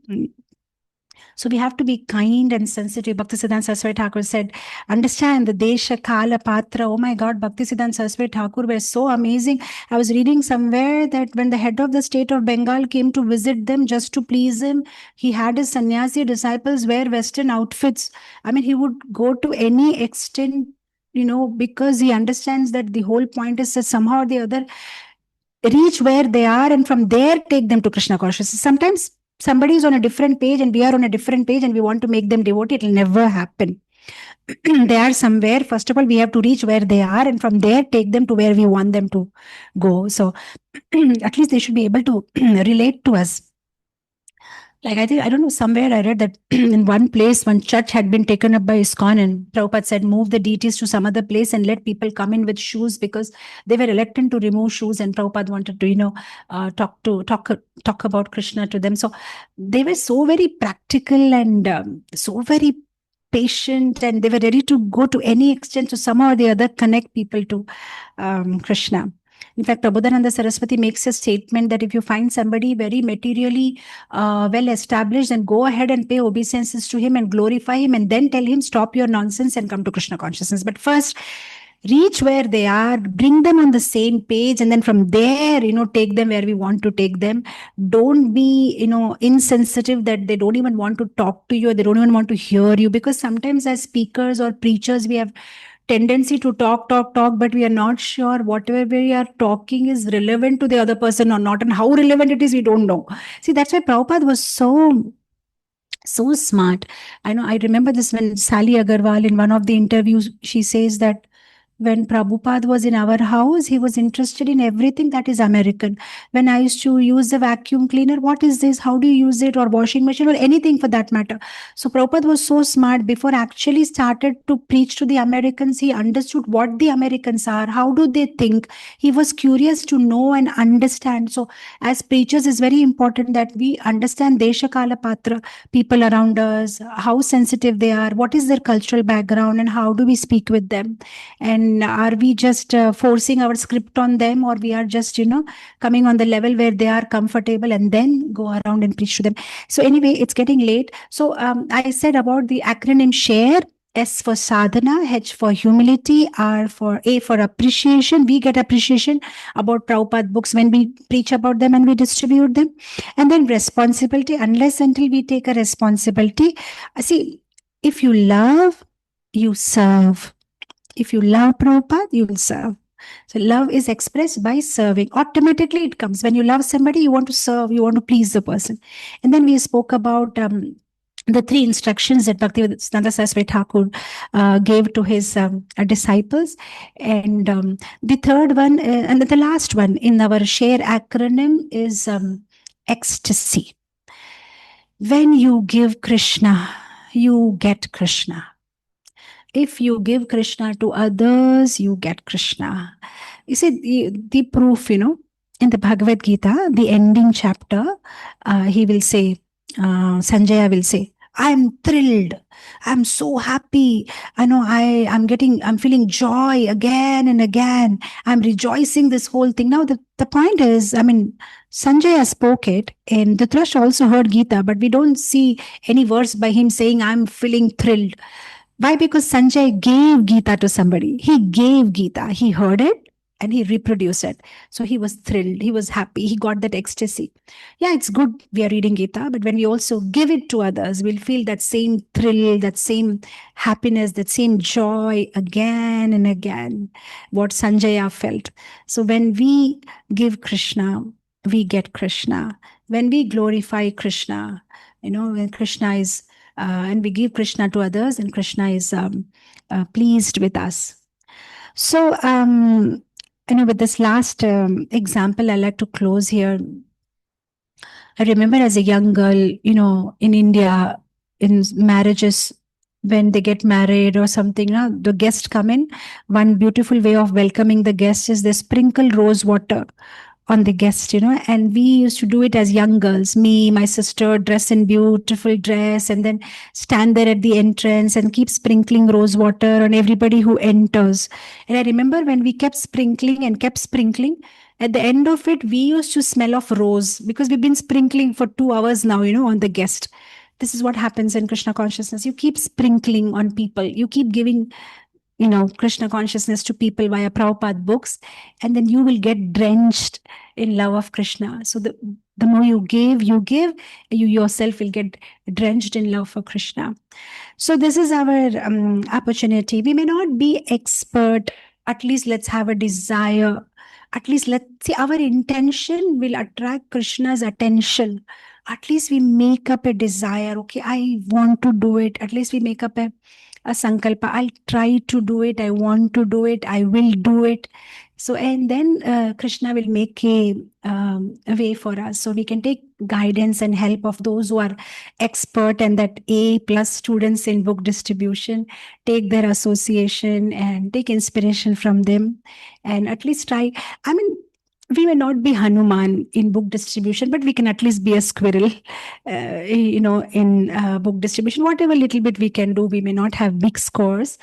So we have to be kind and sensitive. Bhaktisiddhanta Saraswati Thakur said, understand the Desha, Kala, Patra. Oh my God, Bhaktisiddhanta Saraswati Thakur were so amazing. I was reading somewhere that when the head of the state of Bengal came to visit them just to please him, he had his sannyasi disciples wear Western outfits. He would go to any extent, because he understands that the whole point is that somehow or the other, reach where they are, and from there take them to Krishna consciousness. Sometimes somebody is on a different page and we are on a different page and we want to make them devotee. It will never happen. They are somewhere. First of all, we have to reach where they are, and from there take them to where we want them to go. So at least they should be able to relate to us. Like, I don't know, somewhere I read that in one place, one church had been taken up by ISKCON, and Prabhupada said, move the deities to some other place and let people come in with shoes, because they were reluctant to remove shoes, and Prabhupada wanted to, talk about Krishna to them. So they were so very practical and so very patient, and they were ready to go to any extent to somehow or the other connect people to Krishna. In fact, Prabodhananda Saraswati makes a statement that if you find somebody very materially well established, then go ahead and pay obeisances to him and glorify him, and then tell him, stop your nonsense and come to Krishna consciousness. But first, reach where they are, bring them on the same page, and then from there, take them where we want to take them. Don't be, insensitive that they don't even want to talk to you, or they don't even want to hear you, because sometimes as speakers or preachers, we have tendency to talk, but we are not sure whatever we are talking is relevant to the other person or not, and how relevant it is, we don't know. See, that's why Prabhupada was so smart. I remember this when Sally Agarwal, in one of the interviews, she says that when Prabhupada was in our house, he was interested in everything that is American. When I used to use the vacuum cleaner, what is this? How do you use it? Or washing machine, or anything for that matter. So Prabhupada was so smart. Before actually started to preach to the Americans, he understood what the Americans are. How do they think? He was curious to know and understand. So as preachers, it's very important that we understand Desha Kala Patra, people around us, how sensitive they are, what is their cultural background, and how do we speak with them. And And are we just forcing our script on them, or we are just, coming on the level where they are comfortable and then go around and preach to them? So anyway, it's getting late. So I said about the acronym SHARE. S for sadhana, H for humility, A for appreciation. We get appreciation about Prabhupada books when we preach about them and we distribute them. And then responsibility, unless until we take a responsibility. See, if you love, you serve. If you love Prabhupada, you will serve. So love is expressed by serving. Automatically it comes. When you love somebody, you want to serve, you want to please the person. And then we spoke about the 3 instructions that Bhaktivedanta Saraswati Thakur gave to his disciples. And the third one, and the last one in our SHARE acronym is ecstasy. When you give Krishna, you get Krishna. If you give Krishna to others, you get Krishna. You see, the proof, in the Bhagavad Gita, the ending chapter, he will say, Sanjaya will say, I'm thrilled. I'm so happy. I know I'm feeling joy again and again. I'm rejoicing this whole thing. Now, the point is, Sanjaya spoke it, and Dhritarashtra also heard Gita, but we don't see any verse by him saying, I'm feeling thrilled. Why? Because Sanjay gave Gita to somebody. He gave Gita. He heard it and he reproduced it. So he was thrilled. He was happy. He got that ecstasy. Yeah, it's good we are reading Gita, but when we also give it to others, we'll feel that same thrill, that same happiness, that same joy again and again, what Sanjaya felt. So when we give Krishna, we get Krishna. When we glorify Krishna, when Krishna is and we give Krishna to others, and Krishna is pleased with us. So, with this last example, I like to close here. I remember as a young girl, in India, in marriages, when they get married or something, the guests come in. One beautiful way of welcoming the guests is they sprinkle rose water on the guest, and we used to do it as young girls. Me, my sister, dress in beautiful dress, and then stand there at the entrance and keep sprinkling rose water on everybody who enters. And I remember when we kept sprinkling, at the end of it, we used to smell of rose because we've been sprinkling for 2 hours now, on the guest. This is what happens in Krishna consciousness. You keep sprinkling on people. You keep giving Krishna consciousness to people via Prabhupada books, and then you will get drenched in love of Krishna. So the more you give, you yourself will get drenched in love for Krishna. So this is our opportunity. We may not be expert. At least let's have a desire. At least let's see, our intention will attract Krishna's attention. At least we make up a desire. Okay, I want to do it. At least we make up a sankalpa. I'll try to do it. I want to do it. I will do it. So, and then Krishna will make a way for us. So we can take guidance and help of those who are expert and that A+ students in book distribution. Take their association and take inspiration from them, and at least try. We may not be Hanuman in book distribution, but we can at least be a squirrel, in book distribution. Whatever little bit we can do, we may not have big scores,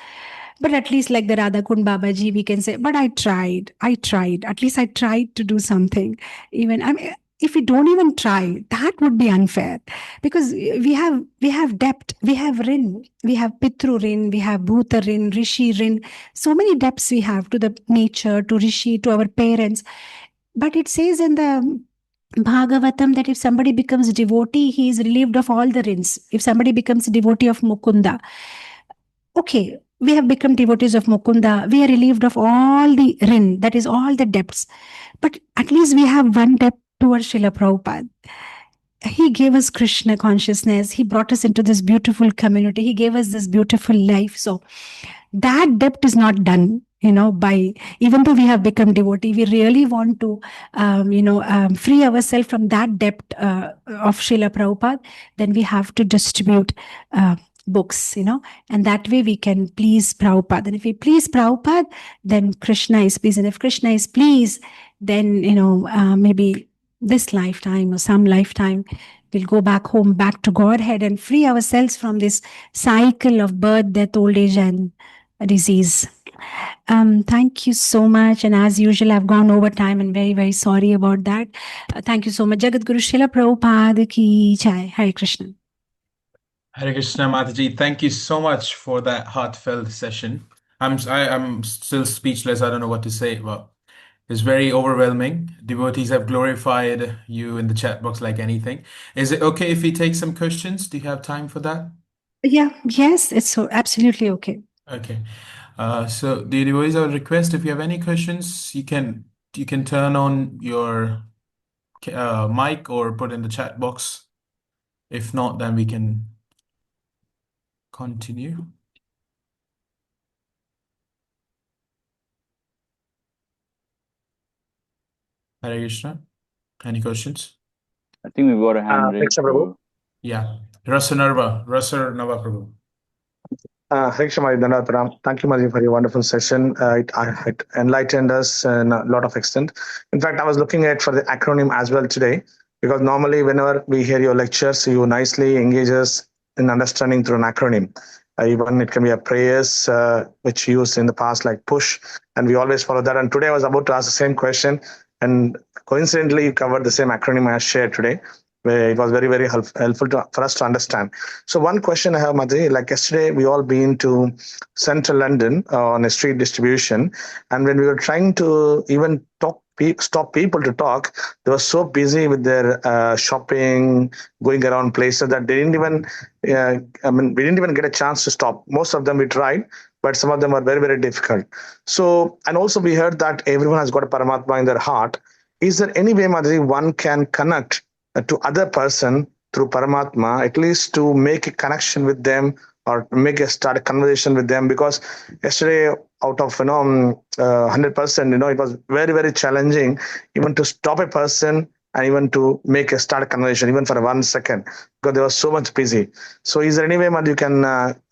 but at least like the Radhakund Babaji, we can say, but I tried. At least I tried to do something. If we don't even try, that would be unfair, because we have depth, we have rin, we have pitru rin, we have bhuta rin, rishi rin. So many depths we have to the nature, to rishi, to our parents. But it says in the Bhagavatam that if somebody becomes devotee, he is relieved of all the rins. If somebody becomes a devotee of Mukunda, okay, we have become devotees of Mukunda, we are relieved of all the rin, that is all the depths. But at least we have one depth towards Srila Prabhupada. He gave us Krishna consciousness. He brought us into this beautiful community. He gave us this beautiful life. So that depth is not done, by, even though we have become devotee, we really want to, free ourselves from that depth of Srila Prabhupada. Then we have to distribute books, and that way we can please Prabhupada. And if we please Prabhupada, then Krishna is pleased. And if Krishna is pleased, then, maybe this lifetime or some lifetime, we'll go back home, back to Godhead, and free ourselves from this cycle of birth, death, old age, and disease. Thank you so much. And as usual, I've gone over time and very, very sorry about that. Thank you so much. Jagat Guru Srila Prabhupada ki jai. Hare Krishna. Hare Krishna Mataji, thank you so much for that heartfelt session. I'm still speechless. I don't know what to say, but it's very overwhelming. Devotees have glorified you in the chat box like anything. Is it okay if we take some questions? Do you have time for that? Yeah, yes, it's so absolutely okay. Okay. So the devotees, I would request if you have any questions, you can turn on your mic or put in the chat box. If not, then we can continue. Hare Krishna. Any questions? I think we've got a hand raised. Krishna Prabhu. Yeah. Rasa Nava Prabhu. Hare Krishna Maridana. Thank you, Maji, for your wonderful session. It enlightened us in a lot of extent. In fact, I was looking at for the acronym as well today, because normally whenever we hear your lectures, you nicely engage us in understanding through an acronym. Even it can be a prayers which you used in the past, like push, and we always follow that. And today I was about to ask the same question, and coincidentally you covered the same acronym I shared today, where it was very, very helpful for us to understand. So one question I have, Madhuri, like yesterday we all been to central London on a street distribution, and when we were trying to even stop people to talk, they were so busy with their shopping, going around places that they didn't even we didn't even get a chance to stop. Most of them we tried, but some of them are very, very difficult. So, and also we heard that everyone has got a Paramatma in their heart. Is there any way, Madhuri, one can connect to other person through Paramatma, at least to make a connection with them or start a conversation with them? Because yesterday, out of 100%, it was very, very challenging even to stop a person and even to start a conversation, even for 1 second, because they were so much busy. So is there any way, Madhu, you can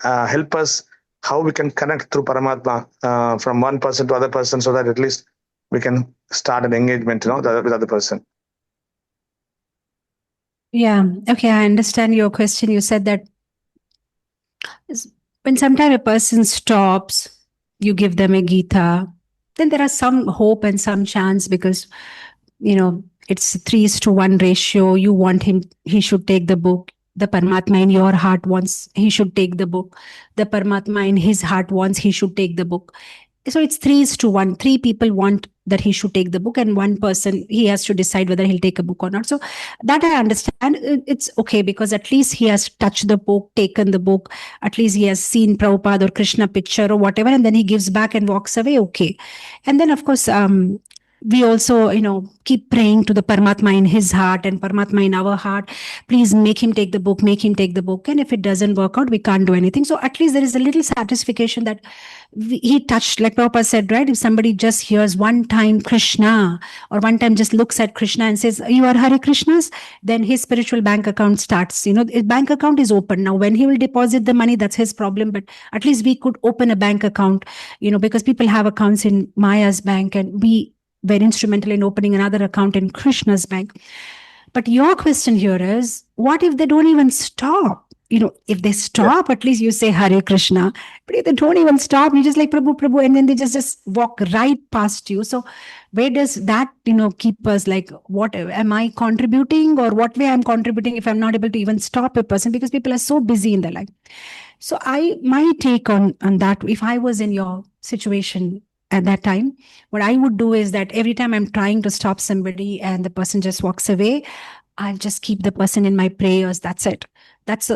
help us how we can connect through Paramatma from one person to other person, so that at least we can start an engagement, with the other person? Yeah. Okay. I understand your question. You said that when sometimes a person stops, you give them a Gita, then there are some hope and some chance, because, it's 3:1 ratio. You want he should take the book. The Paramatma in your heart wants he should take the book. The Paramatma in his heart wants he should take the book. So it's 3:1. 3 people want that he should take the book, and 1 person, he has to decide whether he'll take a book or not. So that I understand. It's okay, because at least he has touched the book, taken the book. At least he has seen Prabhupada or Krishna picture or whatever, and then he gives back and walks away. Okay. And then, of course, we also, keep praying to the Paramatma in his heart and Paramatma in our heart. Please make him take the book, make him take the book. And if it doesn't work out, we can't do anything. So at least there is a little satisfaction that he touched, like Prabhupada said, right? If somebody just hears one time Krishna, or one time just looks at Krishna and says, you are Hare Krishnas, then his spiritual bank account starts. His bank account is open. Now, when he will deposit the money, that's his problem. But at least we could open a bank account, because people have accounts in Maya's bank, and we were instrumental in opening another account in Krishna's bank. But your question here is, what if they don't even stop? If they stop, at least you say Hare Krishna. But if they don't even stop, you just like Prabhu, Prabhu, and then they just walk right past you. So where does that, keep us? Like, what am I contributing, or what way I'm contributing if I'm not able to even stop a person, because people are so busy in their life? So my take on that, if I was in your situation at that time, what I would do is that every time I'm trying to stop somebody and the person just walks away, I'll just keep the person in my prayers. That's it. That's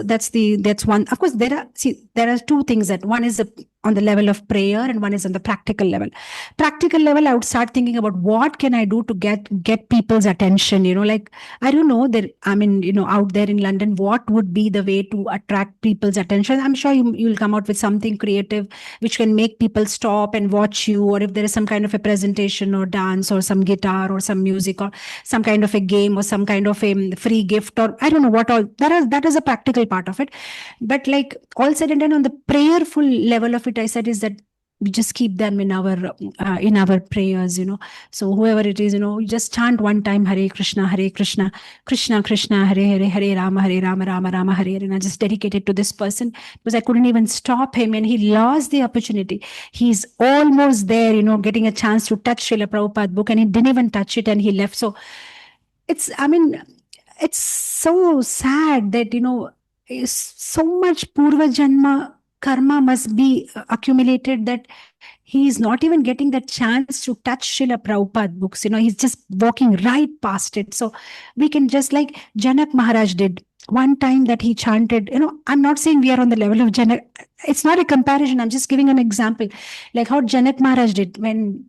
one. Of course, there are 2 things. That one is on the level of prayer, and one is on the practical level. Practical level, I would start thinking about what can I do to get people's attention. Like, I don't know that, out there in London, what would be the way to attract people's attention? I'm sure you'll come out with something creative which can make people stop and watch you, or if there is some kind of a presentation or dance or some guitar or some music or some kind of a game or some kind of a free gift, or I don't know what all. That is a practical part of it. But like all said and done, on the prayerful level of it, I said is that we just keep them in our prayers, So whoever it is, you just chant one time Hare Krishna, Krishna Krishna, Hare Rama, Rama Rama, Hare Hare. And I just dedicate it to this person because I couldn't even stop him, and he lost the opportunity. He's almost there, getting a chance to touch Srila Prabhupada book, and he didn't even touch it, and he left. So it's so sad that, so much Purva Janma karma must be accumulated that he is not even getting the chance to touch Srila Prabhupada books. He's just walking right past it. So we can just like Janak Maharaj did. One time that he chanted, I'm not saying we are on the level of Janak. It's not a comparison. I'm just giving an example. Like how Janak Maharaj did when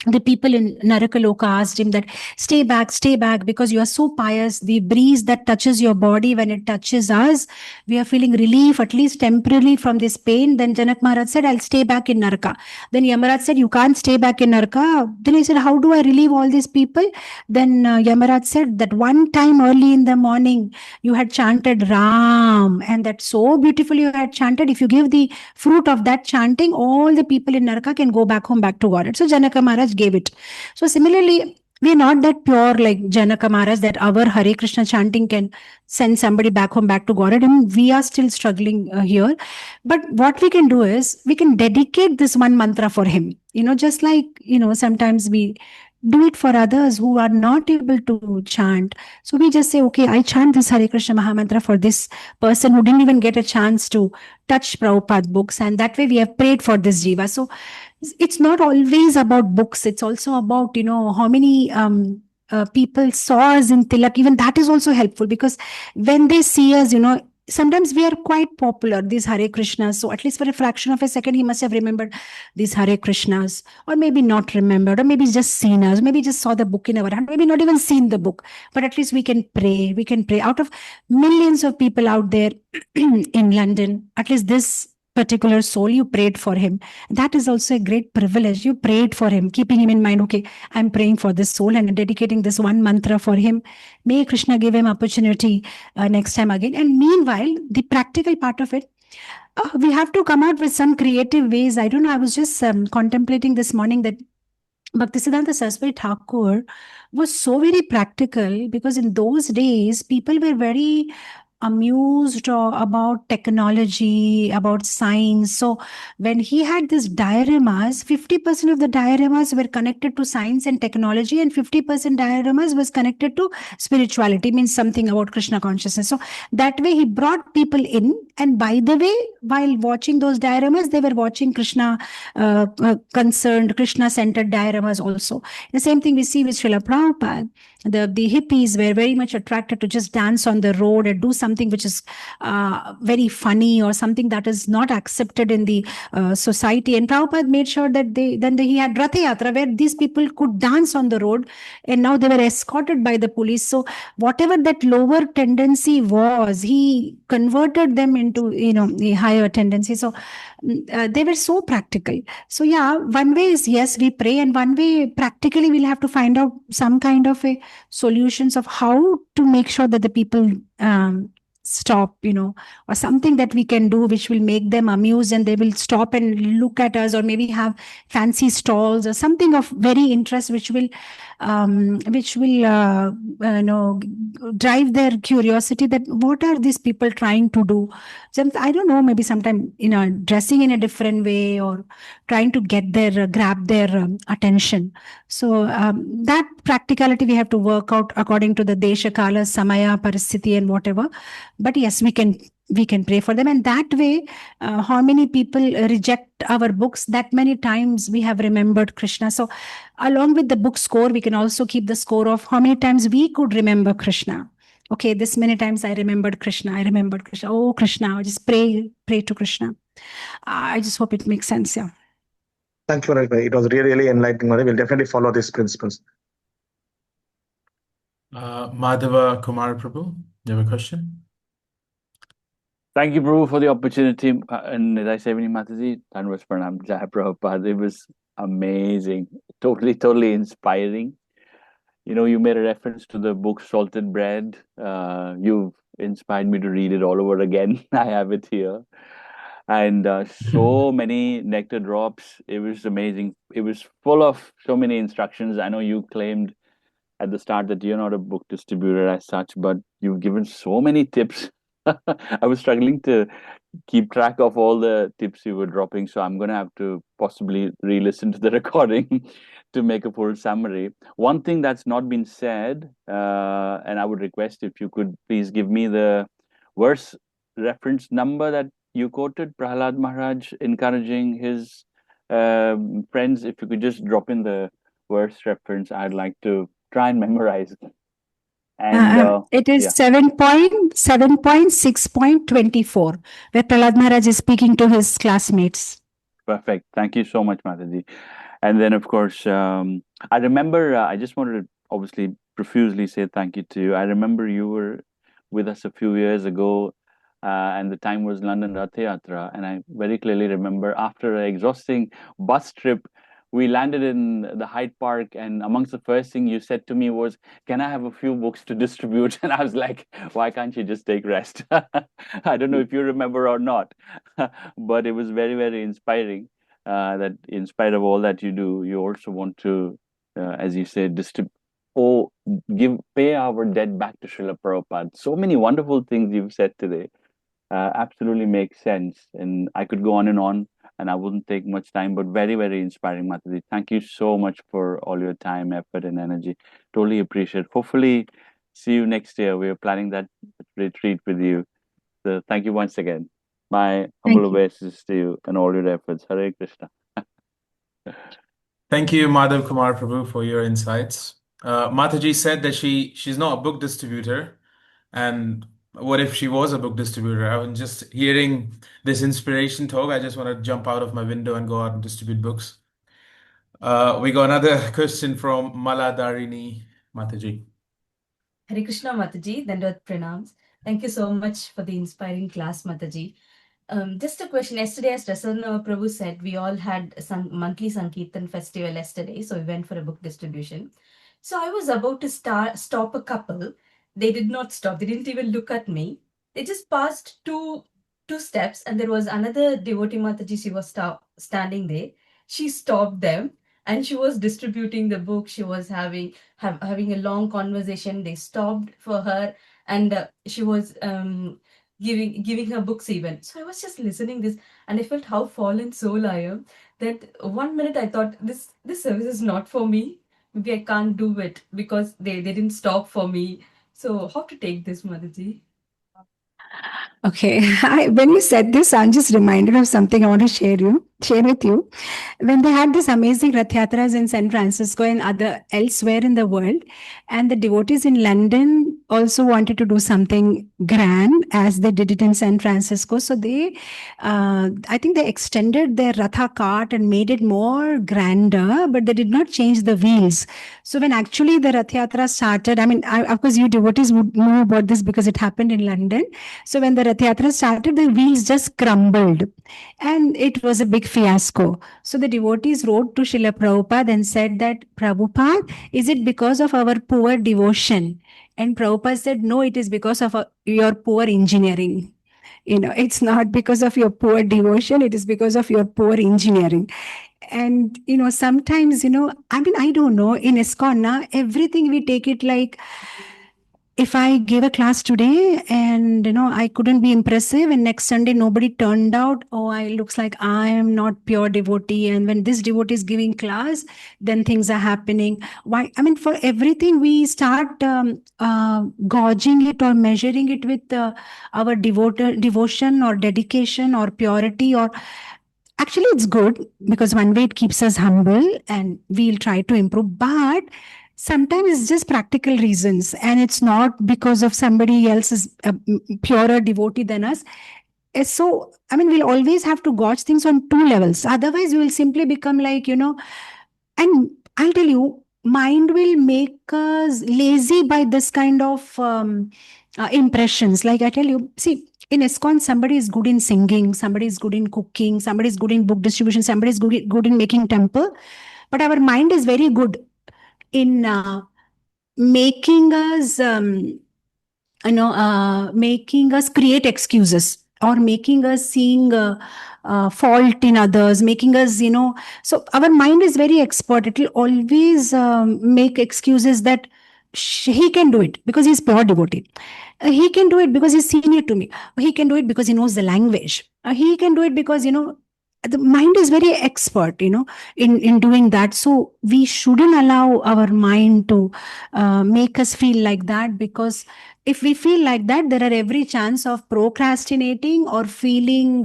the people in Narakaloka asked him that, stay back, because you are so pious. The breeze that touches your body, when it touches us, we are feeling relief, at least temporarily, from this pain. Then Janak Maharaj said, I'll stay back in Naraka. Then Yamaraj said, you can't stay back in Naraka. Then he said, how do I relieve all these people? Then Yamaraj said that one time early in the morning, you had chanted Ram, and that so beautifully you had chanted. If you give the fruit of that chanting, all the people in Naraka can go back home, back to Godhead. So Janaka Maharaj gave it. So similarly, we are not that pure like Janaka Maharaj that our Hare Krishna chanting can send somebody back home, back to Godhead. And we are still struggling here. But what we can do is we can dedicate this one mantra for him. Just like, sometimes we do it for others who are not able to chant. So we just say, okay, I chant this Hare Krishna Mahamantra for this person who didn't even get a chance to touch Prabhupada books. And that way we have prayed for this Jiva. So it's not always about books. It's also about, how many people saw us in Tilak. Even that is also helpful, because when they see us, sometimes we are quite popular, these Hare Krishnas. So at least for a fraction of a second, he must have remembered these Hare Krishnas, or maybe not remembered, or maybe just seen us, maybe just saw the book in our hand, maybe not even seen the book. But at least we can pray. We can pray. Out of millions of people out there in London, at least this particular soul, you prayed for him. That is also a great privilege. You prayed for him, keeping him in mind. Okay, I'm praying for this soul and dedicating this one mantra for him. May Krishna give him opportunity next time again. And meanwhile, the practical part of it, we have to come out with some creative ways. I don't know. I was just contemplating this morning that Bhaktisiddhanta Saraswati Thakur was so very practical, because in those days, people were very amused about technology, about science. So when he had these dioramas, 50% of the dioramas were connected to science and technology, and 50% dioramas was connected to spirituality, means something about Krishna consciousness. So that way he brought people in, and by the way, while watching those dioramas, they were watching Krishna concerned, Krishna-centered dioramas also. The same thing we see with Srila Prabhupada. The hippies were very much attracted to just dance on the road and do something which is very funny, or something that is not accepted in the society. And Prabhupada made sure that he had Ratha Yatra, where these people could dance on the road, and now they were escorted by the police. So whatever that lower tendency was, he converted them into a higher tendency. So they were so practical. So yeah, one way is, yes, we pray, and one way practically we'll have to find out some kind of a solutions of how to make sure that the people stop, or something that we can do which will make them amused, and they will stop and look at us, or maybe have fancy stalls or something of very interest which will drive their curiosity, that what are these people trying to do. I don't know, maybe sometime dressing in a different way, or trying to grab their attention. So that practicality we have to work out according to the desha, kala, samaya, parasthiti, and whatever. But yes, we can pray for them, and that way, how many people reject our books, that many times we have remembered Krishna. So along with the book score, we can also keep the score of how many times we could remember Krishna. Okay, this many times I remembered Krishna. Oh, Krishna, just pray to Krishna. I just hope it makes sense. Yeah. Thank you, Ravi. It was really, really enlightening. We'll definitely follow these principles. Madhava Kumar Prabhu, you have a question? Thank you, Prabhu, for the opportunity. And as I say, Mataji, Dhanwas Pranam, Jai Prabhupada. It was amazing. Totally inspiring. You made a reference to the book Salted Bread. You've inspired me to read it all over again. I have it here. and so many nectar drops. It was amazing. It was full of so many instructions. I know you claimed at the start that you're not a book distributor as such, but you've given so many tips. I was struggling to keep track of all the tips you were dropping, so I'm going to have to possibly re-listen to the recording to make a full summary. One thing that's not been said, and I would request if you could please give me the verse reference number that you quoted, Prahlad Maharaj encouraging his friends. If you could just drop in the verse reference, I'd like to try and memorize it. And It is yeah, 7.6.24, where Prahlad Maharaj is speaking to his classmates. perfect. Thank you so much, Mataji. And then, of course, I remember, I just wanted to obviously profusely say thank you to you. I remember you were with us a few years ago, and the time was London Rath Yatra. And I very clearly remember after an exhausting bus trip, we landed in the Hyde Park, and amongst the first thing you said to me was, "Can I have a few books to distribute?" And I was like, "Why can't you just take rest?" I don't know if you remember or not, but it was very, very inspiring that in spite of all that you do, you also want to, as you said, pay our debt back to Srila Prabhupada. So many wonderful things you've said today. Absolutely makes sense. And I could go on, and I wouldn't take much time, but very, very inspiring, Mataji. Thank you so much for all your time, effort, and energy. Totally appreciate. Hopefully, see you next year. We are planning that retreat with you. So thank you once again. My humble obeisance to you and all your efforts. Hare Krishna. Thank you, Madhav Kumar Prabhu, for your insights. Mataji said that she's not a book distributor, and what if she was a book distributor? I'm just hearing this inspiration talk. I just want to jump out of my window and go out and distribute books. We got another question from Maladarini Mataji. Hare Krishna Mataji, Dandavat Pranams. Thank you so much for the inspiring class, Mataji. Just a question. Yesterday, as Prasanna Prabhu said, we all had a monthly Sankirtan festival yesterday, so we went for a book distribution. So I was about to stop a couple. They did not stop. They didn't even look at me. They just passed two steps, and there was another devotee Mataji. She was standing there. She stopped them, and she was distributing the book. She was having a long conversation. They stopped for her, and she was giving her books even. So I was just listening this, and I felt how fallen soul I am. That 1 minute I thought this service is not for me. Maybe I can't do it because they didn't stop for me. So how to take this, Mataji? Okay, when you said this, I'm just reminded of something I want to share with you. When they had this amazing Rath Yatras in San Francisco and elsewhere in the world, and the devotees in London also wanted to do something grand as they did it in San Francisco. So I think they extended their Ratha cart and made it more grander, but they did not change the wheels. So when actually the Rath Yatra started, of course, you devotees would know about this because it happened in London. So when the Rath Yatra started, the wheels just crumbled and it was a big fiasco. So the devotees wrote to Srila Prabhupada and said that, Prabhupada, is it because of our poor devotion? And Prabhupada said, no, it is because of your poor engineering. It's not because of your poor devotion, it is because of your poor engineering. And, sometimes, I don't know, in ISKCON, everything we take it like, if I gave a class today and I couldn't be impressive, and next Sunday nobody turned out, it looks like I am not pure devotee. And when this devotee is giving class, then things are happening. Why? For everything we start gauging it or measuring it with our devotion or dedication or purity. Or actually, it's good because one way it keeps us humble and we'll try to improve. But sometimes it's just practical reasons, and it's not because of somebody else is a purer devotee than us. So, we'll always have to gauge things on two levels. Otherwise, we will simply become like, and I'll tell you, mind will make us lazy by this kind of impressions. Like I tell you, see, in ISKCON, somebody is good in singing, somebody is good in cooking, somebody is good in book distribution, somebody is good in making temple. But our mind is very good in making us create excuses or making us seeing fault in others, making us, so our mind is very expert. It will always make excuses that he can do it because he's pure devotee. He can do it because he's senior to me. He can do it because he knows the language. He can do it because, the mind is very expert, in doing that. So we shouldn't allow our mind to make us feel like that, because if we feel like that, there are every chance of procrastinating or feeling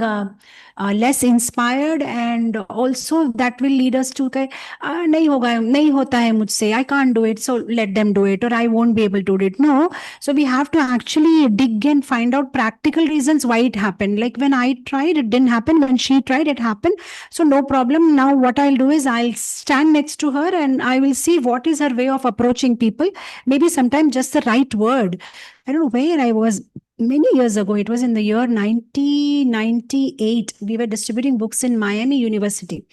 less inspired, and also that will lead us to नहीं होगा, नहीं होता है मुझसे, I can't do it, so let them do it, or I won't be able to do it. No, so we have to actually dig and find out practical reasons why it happened. Like when I tried, it didn't happen. When she tried, it happened. So no problem. Now what I'll do is I'll stand next to her and I will see what is her way of approaching people. Maybe sometimes just the right word. I don't know where I was many years ago. It was in the year 1998. We were distributing books in Miami University.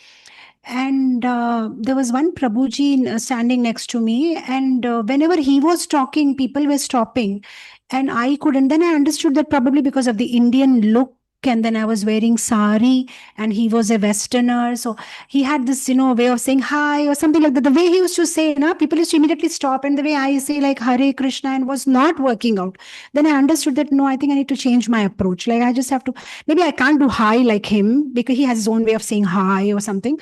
And there was one Prabhuji standing next to me, and whenever he was talking, people were stopping, and I couldn't. Then I understood that probably because of the Indian look, and then I was wearing sari, and he was a Westerner, so he had this, way of saying hi or something like that. The way he used to say, people used to immediately stop, and the way I say like Hare Krishna, and was not working out. Then I understood that no, I think I need to change my approach. Like I just have to. Maybe I can't do hi like him because he has his own way of saying hi or something.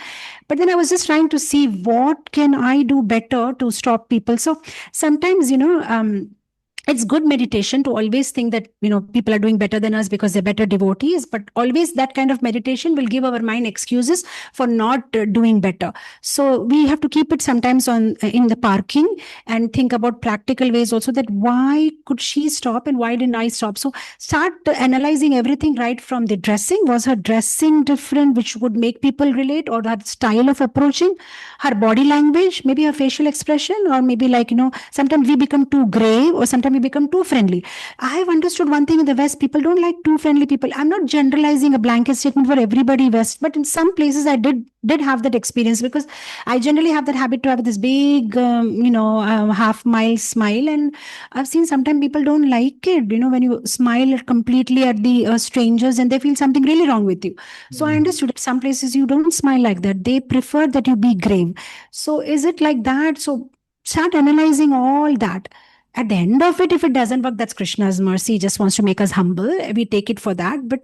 But then I was just trying to see what can I do better to stop people. So sometimes, it's good meditation to always think that, people are doing better than us because they're better devotees, but always that kind of meditation will give our mind excuses for not doing better. So we have to keep it sometimes in the parking and think about practical ways also, that why could she stop and why didn't I stop? So start analyzing everything right from the dressing. Was her dressing different, which would make people relate, or her style of approaching, her body language, maybe her facial expression, or maybe like, sometimes we become too grave, or sometimes we become too friendly. I have understood one thing in the West, people don't like too friendly people. I'm not generalizing a blanket statement for everybody West, but in some places I did have that experience, because I generally have that habit to have this big, half mile smile. And I've seen sometimes people don't like it, when you smile completely at the strangers and they feel something really wrong with you. So I understood that some places you don't smile like that. They prefer that you be grave. So is it like that? So start analyzing all that. At the end of it, if it doesn't work, that's Krishna's mercy. He just wants to make us humble. We take it for that. But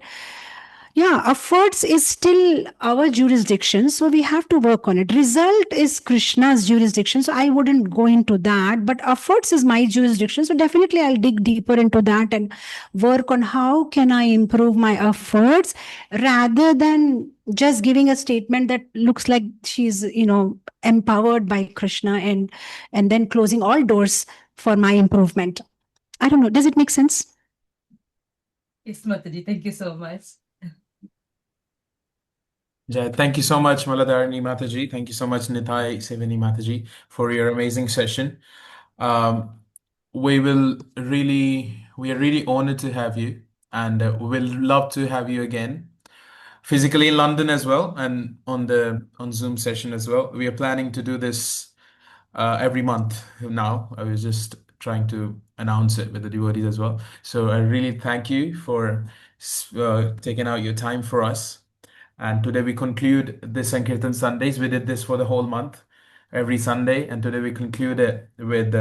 yeah, efforts is still our jurisdiction. So we have to work on it. Result is Krishna's jurisdiction. So I wouldn't go into that. But efforts is my jurisdiction. So definitely I'll dig deeper into that and work on how can I improve my efforts, rather than just giving a statement that looks like she's, empowered by Krishna, and then closing all doors for my improvement. I don't know. Does it make sense? Yes, Mataji, thank you so much. Jai, thank you so much, Maladharani Mataji. Thank you so much, Nitai Sevani Mataji, for your amazing session. We are really honored to have you, and we'll love to have you again, physically in London as well, and on Zoom session as well. We are planning to do this every month now. I was just trying to announce it with the devotees as well. So I really thank you for taking out your time for us. And today we conclude the Sankirtan Sundays. We did this for the whole month, every Sunday, and today we conclude it with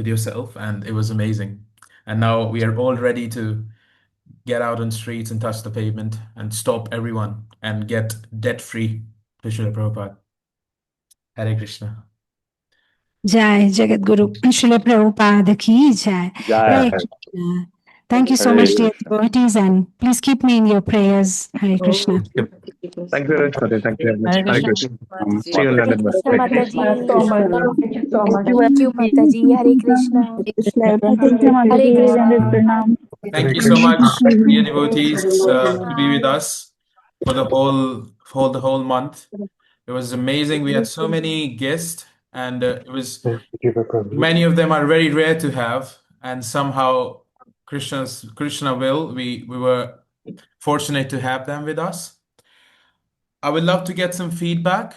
yourself, and it was amazing. And now we are all ready to get out on streets and touch the pavement and stop everyone and get debt free to Srila Prabhupada. Hare Krishna. Jai Jagat Guru Srila Prabhupada ki jai. Hare Krishna. Thank you so Hare much, dear Krishna. devotees, and please keep me in your prayers. Hare Krishna. Thank you very much, Fateh. Thank you very much. Hare Hare Krishna. Krishna. See you in London. Krishna Hare Krishna. Mataji. Thank you so much. Thank you, Mataji. Hare Krishna. Hare Krishna. Thank you so much, dear devotees, to be with us for the whole month. It was amazing. We had so many guests, and many of them are very rare to have, and somehow Krishna will, we were fortunate to have them with us. I would love to get some feedback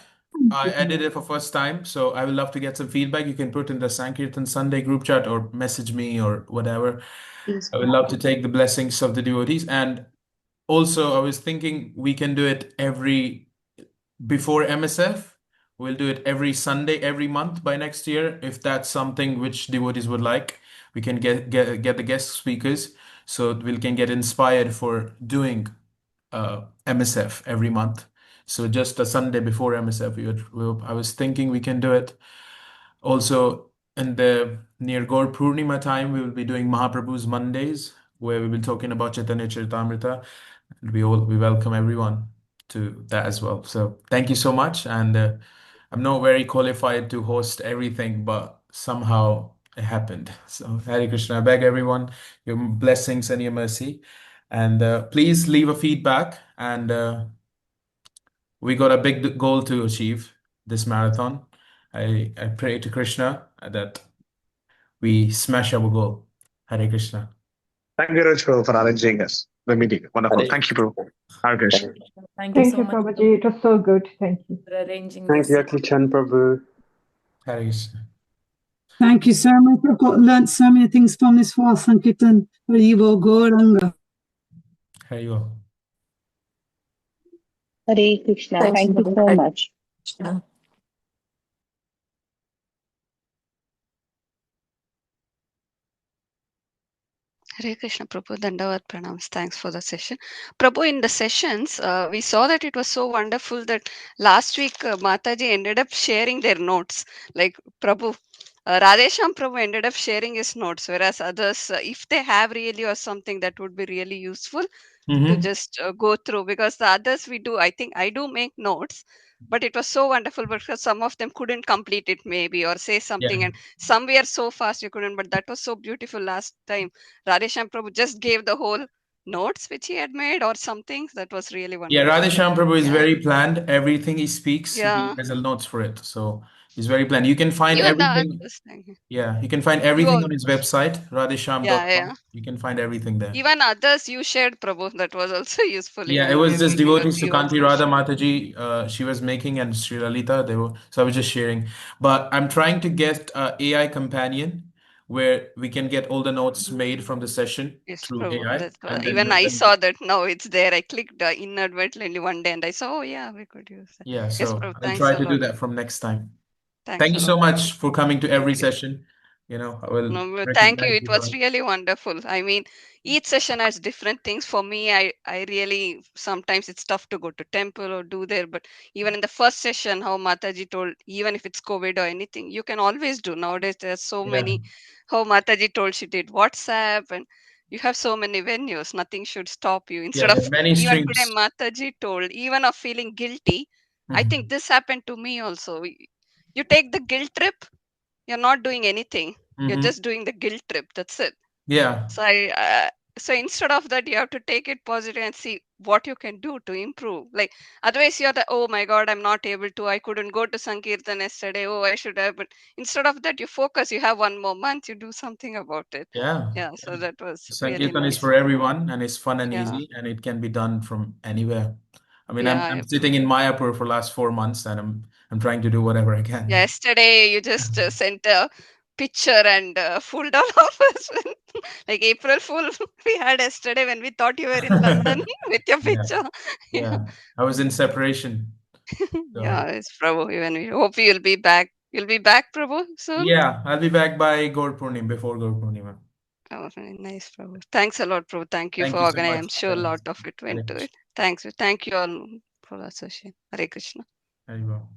I did it for first time, so I would love to get some feedback. You can put in the Sankirtan Sunday group chat or message me or whatever. I would love to take the blessings of the devotees. And also, I was thinking we can do it before MSF. We'll do it every Sunday, every month by next year. If that's something which devotees would like, we can get the guest speakers so we can get inspired for doing MSF every month. So just a Sunday before MSF, I was thinking we can do it. Also, in the near Gaur Purnima time, we will be doing Mahaprabhu's Mondays, where we will be talking about Chaitanya Charitamrita. We welcome everyone to that as well. So thank you so much. And I'm not very qualified to host everything, but somehow it happened. So Hare Krishna, I beg everyone your blessings and your mercy. And please leave a feedback. And we got a big goal to achieve this marathon. I pray to Krishna that we smash our goal. Hare Krishna. Thank you, Raj, for arranging us the meeting. Wonderful. Hare Thank you, bro. Hare Krishna. Thank you Thank so you, much Prabhuji. It was so good. Thank you. for arranging Thank this. you, Krishan Prabhu. Hare Krishna. Thank you so much. I've learned so many things from this fast Sankirtan. Haribo Gauranga. Hare you all. Hare Krishna. Thanks, Thank you Prabhu. so Hare much. Krishna. Hare Krishna Prabhu, Dandavat Pranams. Thanks for the session. Prabhu, in the sessions, we saw that it was so wonderful that last week Mataji ended up sharing their notes. Like Prabhu, Radhesham Prabhu ended up sharing his notes, whereas others, if they have really or something that would be really useful to just go through, because the others we do, I think I do make notes, but it was so wonderful because some of them couldn't complete it maybe or say something, Yeah. and some were so fast you couldn't, but that was so beautiful last time. Radhesham Prabhu just gave the whole notes which he had made or something. That was really Yeah, wonderful. Radhesham Prabhu is Yeah. very planned. Everything he speaks, he Yeah. has a notes for it. So he's very planned. You can find Even the everything. others, thank you. Yeah, you can find You everything all, on his website, yeah, radhesham.com. You can find everything there. Even others you shared, Prabhu. That was also useful. Yeah, it Even was just devotees to you also Kanti Radha shared. Mataji, she was making, and Sri Lalita, so I was just sharing. But I'm trying to get AI companion where we can get all the notes made from the session Yes, through Prabhu. AI. That And then even I saw that now it's there. I clicked inadvertently one day and I saw, oh yeah, we could use that. yeah, Yes, so Prabhu. I'll Thanks try a to do lot. that from next time. Thanks Thank a you lot. so much for coming to every Thank you. session. I will No, thank you. recognize It you was for really wonderful. I mean, each session has different things. For me, I really sometimes it's tough to go to temple or do there. But even in the first session, how Mataji told, even if it's COVID or anything, you can always do. Nowadays, there's so Yeah. many. How Mataji told she did WhatsApp, and you have so many venues. Nothing should stop you. Instead there of are many even today, streams. Mataji told, even of feeling guilty. I think this happened to me also. You take the guilt trip, you're not doing anything. You're just doing the guilt trip. That's it. Yeah. So so instead of that, you have to take it positive and see what you can do to improve. Like otherwise, you're the, oh my God, I'm not able to. I couldn't go to Sankirtan yesterday. Oh, I should have. But instead of that, you focus. You have one more month. You do something about it. Yeah. Yeah. So that was really Sankirtan is nice. for everyone, and it's fun and Yeah. easy, and it can be done from anywhere. I mean, Yeah. I'm sitting in Mayapur for last 4 months, and I'm trying to do whatever I can. Yesterday, you just sent a picture and fooled all of us. Like April Fool we had yesterday when we thought you were in London with your Yeah. picture. Yeah. I was in separation. Yeah, So it's Prabhu. Even we hope you'll be back. You'll be back, Prabhu, soon. yeah, I'll be back by Gaur Purnima, before Gaur Purnima. Oh, very nice, Prabhu. Thanks a lot, Prabhu. Thank you Thank for you so organizing. much. I'm sure a lot of it Hare went to Krishna. it. Thanks. Thank you all for the association. Hare Krishna. Hare Krishna.